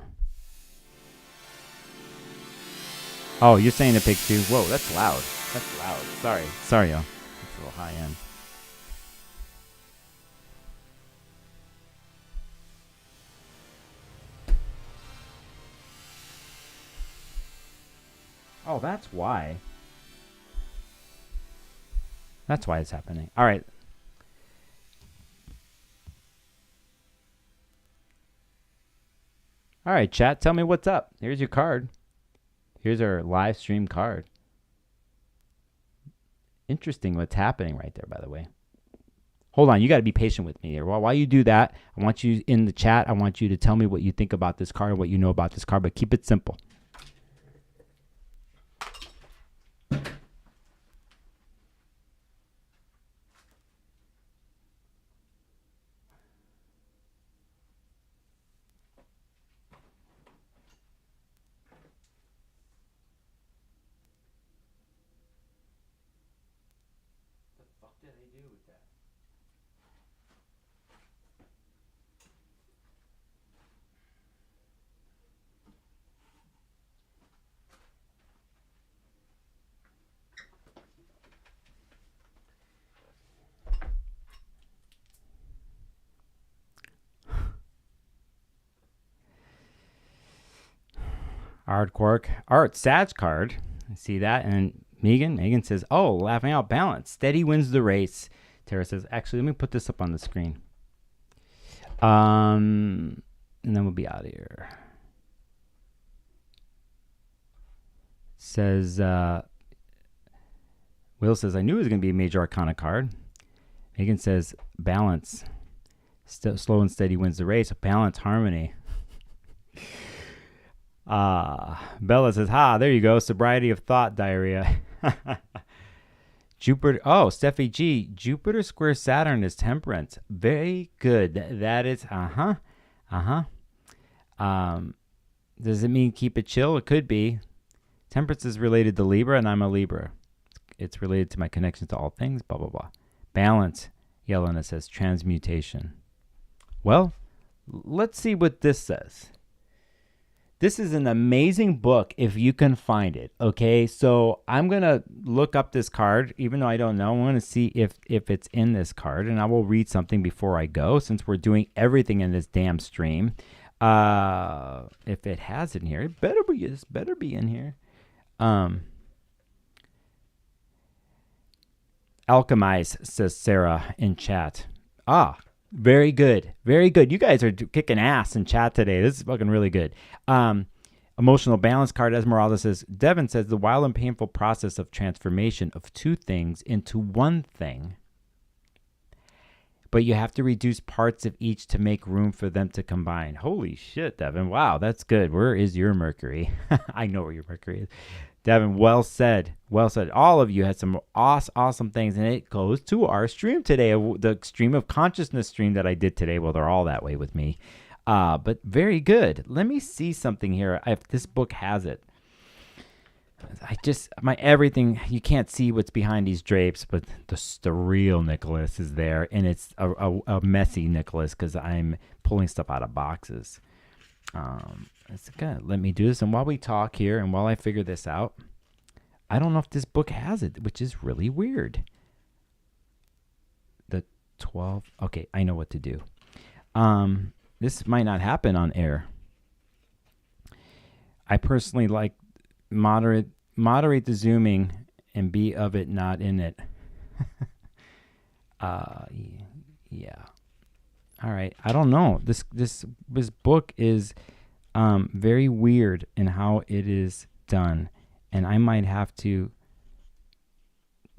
Oh, you're saying to pick two? Whoa, that's loud. Sorry, y'all. It's a little high end. Oh, that's why. That's why it's happening. All right. All right, chat. Tell me what's up. Here's your card. Here's our live stream card. Interesting what's happening right there, by the way. Hold on. You got to be patient with me here. Well, while you do that, I want you in the chat, I want you to tell me what you think about this card, what you know about this card, but keep it simple. Art Quark. Art Sag card. I see that. And Megan says, oh, laughing out, balance. Steady wins the race. Tara says, actually, let me put this up on the screen. And then we'll be out of here. Says, Will says, I knew it was going to be a major arcana card. Megan says, balance. Slow and steady wins the race. Balance, harmony. Bella says, there you go. Sobriety of thought, diarrhea. Jupiter. Oh, Steffi G. Jupiter square Saturn is temperance. Very good. That is, does it mean keep it chill? It could be. Temperance is related to Libra, and I'm a Libra. It's related to my connection to all things, blah, blah, blah. Balance. Yelena says transmutation. Well, let's see what this says. This is an amazing book if you can find it, okay? So I'm going to look up this card, even though I don't know. I want to see if it's in this card, and I will read something before I go since we're doing everything in this damn stream. If it has it in here, it better be in here. Alchemize, says Sarah in chat. Very good. Very good. You guys are kicking ass in chat today. This is fucking really good. Emotional balance card, Esmeralda says, Devin says, the wild and painful process of transformation of two things into one thing. But you have to reduce parts of each to make room for them to combine. Holy shit, Devin. Wow, that's good. Where is your Mercury? I know where your Mercury is. Devin, well said. Well said. All of you had some awesome things, and it goes to our stream today, the stream of consciousness stream that I did today. Well, they're all that way with me. But very good. Let me see something here. If this book has it. Everything, you can't see what's behind these drapes, but the real Nicholas is there, and it's a messy Nicholas because I'm pulling stuff out of boxes. It's good. Let me do this. And while we talk here and while I figure this out, I don't know if this book has it, which is really weird. The 12. Okay, I know what to do. This might not happen on air. I personally like moderate the zooming and be of it, not in it. Yeah. All right. I don't know. This book is very weird in how it is done, and I might have to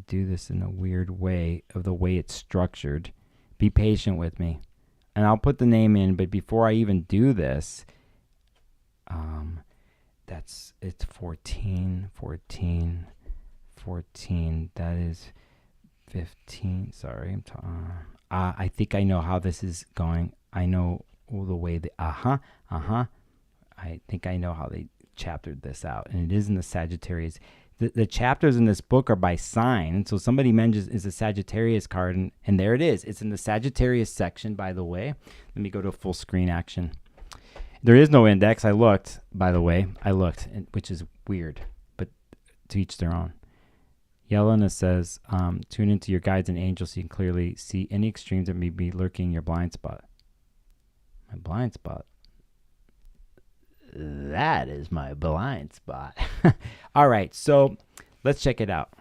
do this in a weird way of the way it's structured. Be patient with me, and I'll put the name in. But before I even do this, it's 14. That is 15. Sorry, I think I know how this is going. I know the way I think I know how they chaptered this out, and it is in the Sagittarius. The chapters in this book are by sign, and so somebody mentions is a Sagittarius card, and there it is. It's in the Sagittarius section, by the way. Let me go to full screen action. There is no index. I looked, by the way. Which is weird, but to each their own. Yelena says, tune into your guides and angels so you can clearly see any extremes that may be lurking in your blind spot. My blind spot? That is my blind spot. All right, so let's check it out.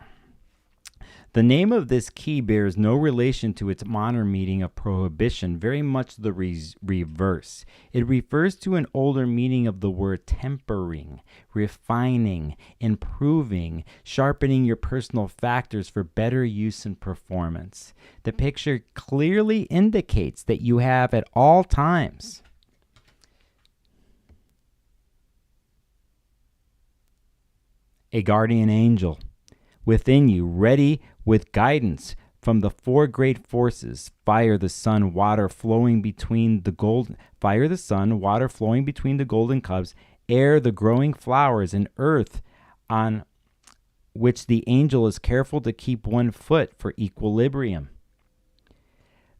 The name of this key bears no relation to its modern meaning of prohibition, very much the reverse. It refers to an older meaning of the word tempering, refining, improving, sharpening your personal factors for better use and performance. The picture clearly indicates that you have at all times a guardian angel within you, ready with guidance from the four great forces: fire, the sun, water flowing between the golden cups, air, the growing flowers, and earth, on which the angel is careful to keep 1 foot for equilibrium.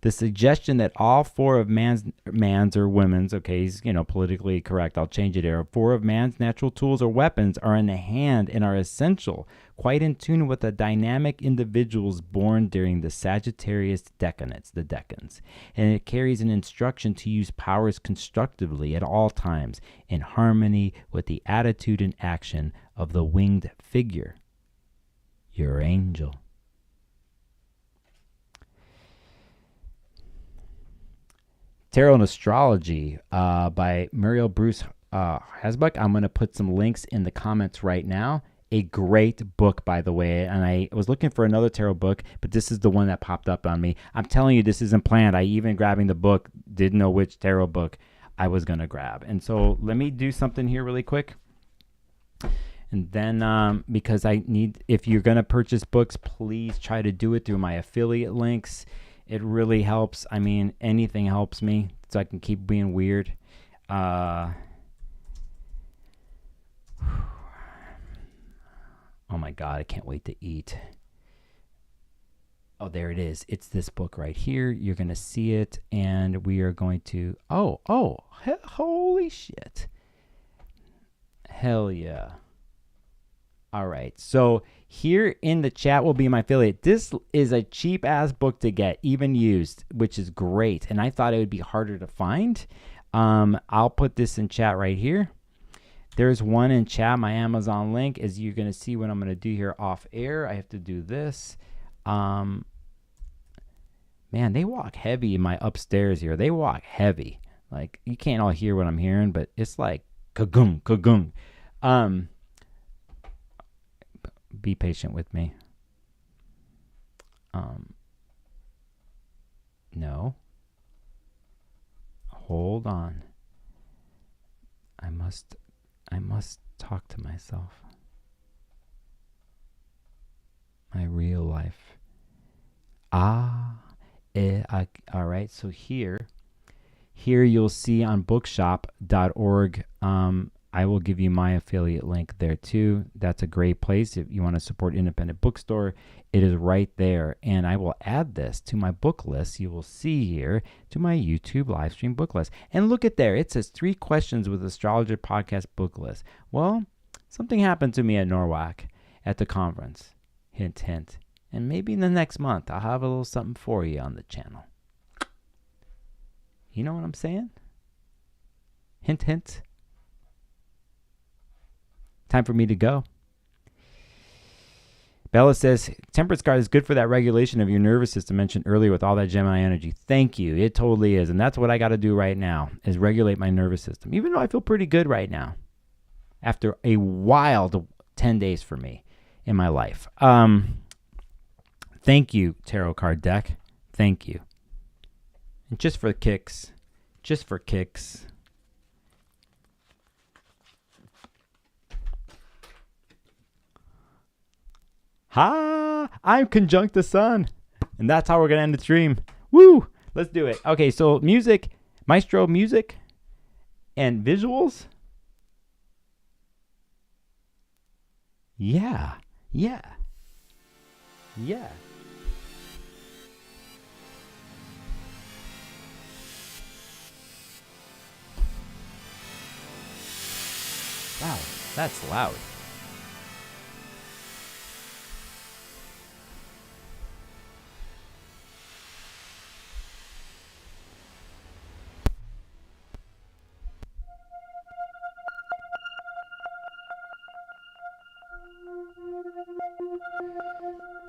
The suggestion that all four of man's or women's, okay, he's, politically correct, I'll change it here, 4 of man's natural tools or weapons are in the hand and are essential, quite in tune with the dynamic individuals born during the Sagittarius decanates, the decans. And it carries an instruction to use powers constructively at all times, in harmony with the attitude and action of the winged figure. your angel. Tarot and Astrology by Muriel Hasbrouck. I'm going to put some links in the comments right now. A great book, by the way. And I was looking for another tarot book, but this is the one that popped up on me. I'm telling you, this isn't planned. I even grabbing the book, didn't know which tarot book I was going to grab. And so let me do something here really quick. And then because I need, if you're going to purchase books, please try to do it through my affiliate links. It really helps. I mean, anything helps me so I can keep being weird. Oh my God, I can't wait to eat. Oh, there it is. It's this book right here. You're going to see it, and we are going to... holy shit. Hell yeah. All right, so here in the chat will be my affiliate. This is a cheap-ass book to get, even used, which is great, and I thought it would be harder to find. I'll put this in chat right here. There's one in chat, my Amazon link, as you're going to see what I'm going to do here off air. I have to do this. Man, they walk heavy in my upstairs here. They walk heavy. Like, you can't all hear what I'm hearing, but it's like kagoom, kagoom. Be patient with me. No. Hold on. I must talk to myself. My real life. All right, so here you'll see on bookshop.org, I will give you my affiliate link there too. That's a great place if you want to support independent bookstore. It is right there, and I will add this to my book list. You will see here to my YouTube live stream book list. And look at there. It says 3 questions with Astrologer Podcast book list. Well, something happened to me at Norwalk at the conference. Hint, hint. And maybe in the next month, I'll have a little something for you on the channel. You know what I'm saying? Hint, hint. Time for me to go. Bella says, Temperance card is good for that regulation of your nervous system mentioned earlier with all that Gemini energy. Thank you. It totally is. And that's what I got to do right now, is regulate my nervous system. Even though I feel pretty good right now, after a wild 10 days for me in my life. Thank you, tarot card deck. Thank you. And just for kicks. Ha! I'm conjunct the sun. And that's how we're going to end the stream. Woo! Let's do it. Okay, so music, maestro music, and visuals. Yeah. Wow, that's loud.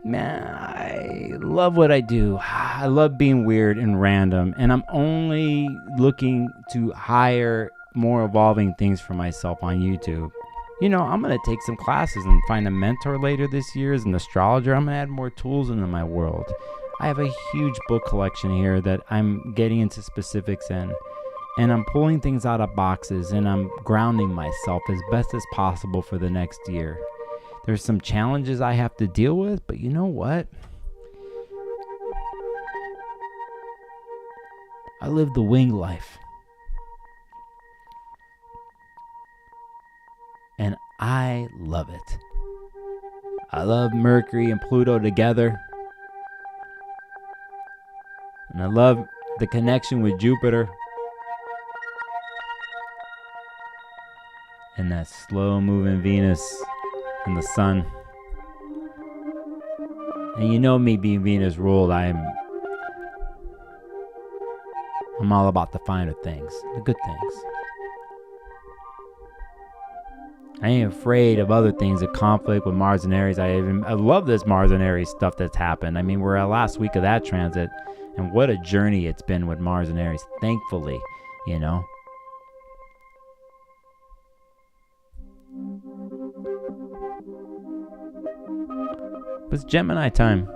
Man, I love what I do. I love being weird and random, and I'm only looking to hire more evolving things for myself on YouTube. You know, I'm going to take some classes and find a mentor later this year as an astrologer. I'm going to add more tools into my world. I have a huge book collection here that I'm getting into specifics in, and I'm pulling things out of boxes, and I'm grounding myself as best as possible for the next year. There's some challenges I have to deal with, but you know what? I live the wing life. And I love it. I love Mercury and Pluto together. And I love the connection with Jupiter. And that slow moving Venus and the sun. And you know me being Venus ruled, I'm all about the finer things, the good things. I ain't afraid of other things, of conflict with Mars and Aries. I love this Mars and Aries stuff that's happened. I mean, we're at last week of that transit, and what a journey it's been with Mars and Aries, thankfully, you know. It's Gemini time.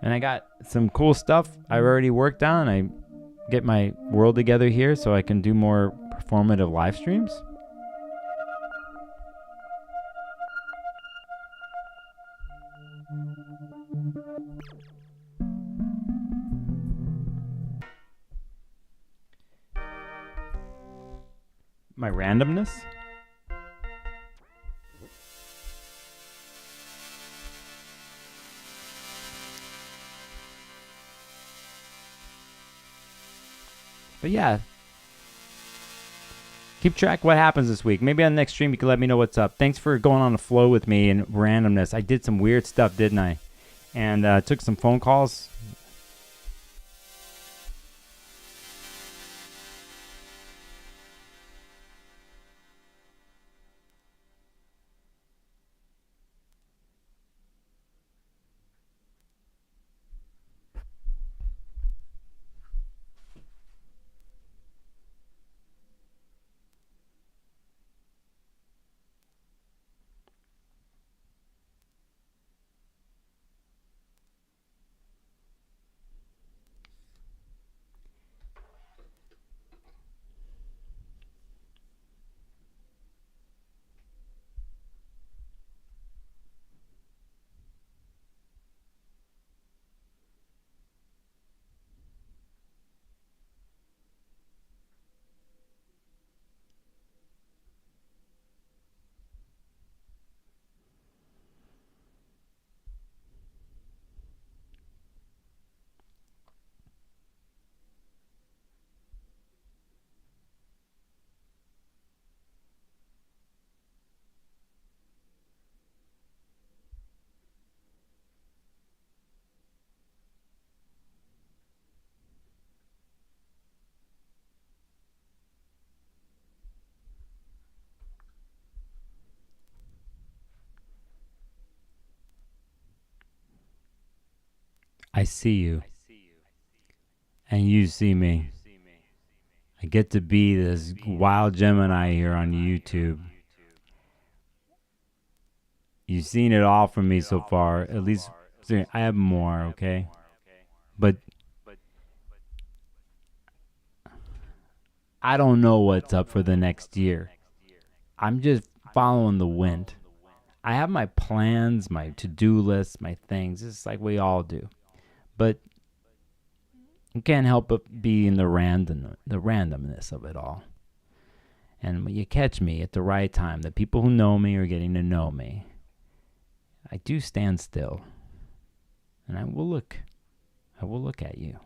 And I got some cool stuff I already worked on. I get my world together here so I can do more performative live streams. My randomness. But yeah, keep track what happens this week. Maybe on the next stream you can let me know what's up. Thanks for going on the flow with me and randomness. I did some weird stuff, didn't I? And took some phone calls. I see you, and you see me. I get to be this wild Gemini here on YouTube. You've seen it all from me so far. At least I have more, okay? But I don't know what's up for the next year. I'm just following the wind. I have my plans, my to-do lists, my things. It's like we all do. But you can't help but be in the randomness of it all. And when you catch me at the right time, the people who know me are getting to know me. I do stand still. And I will look at you.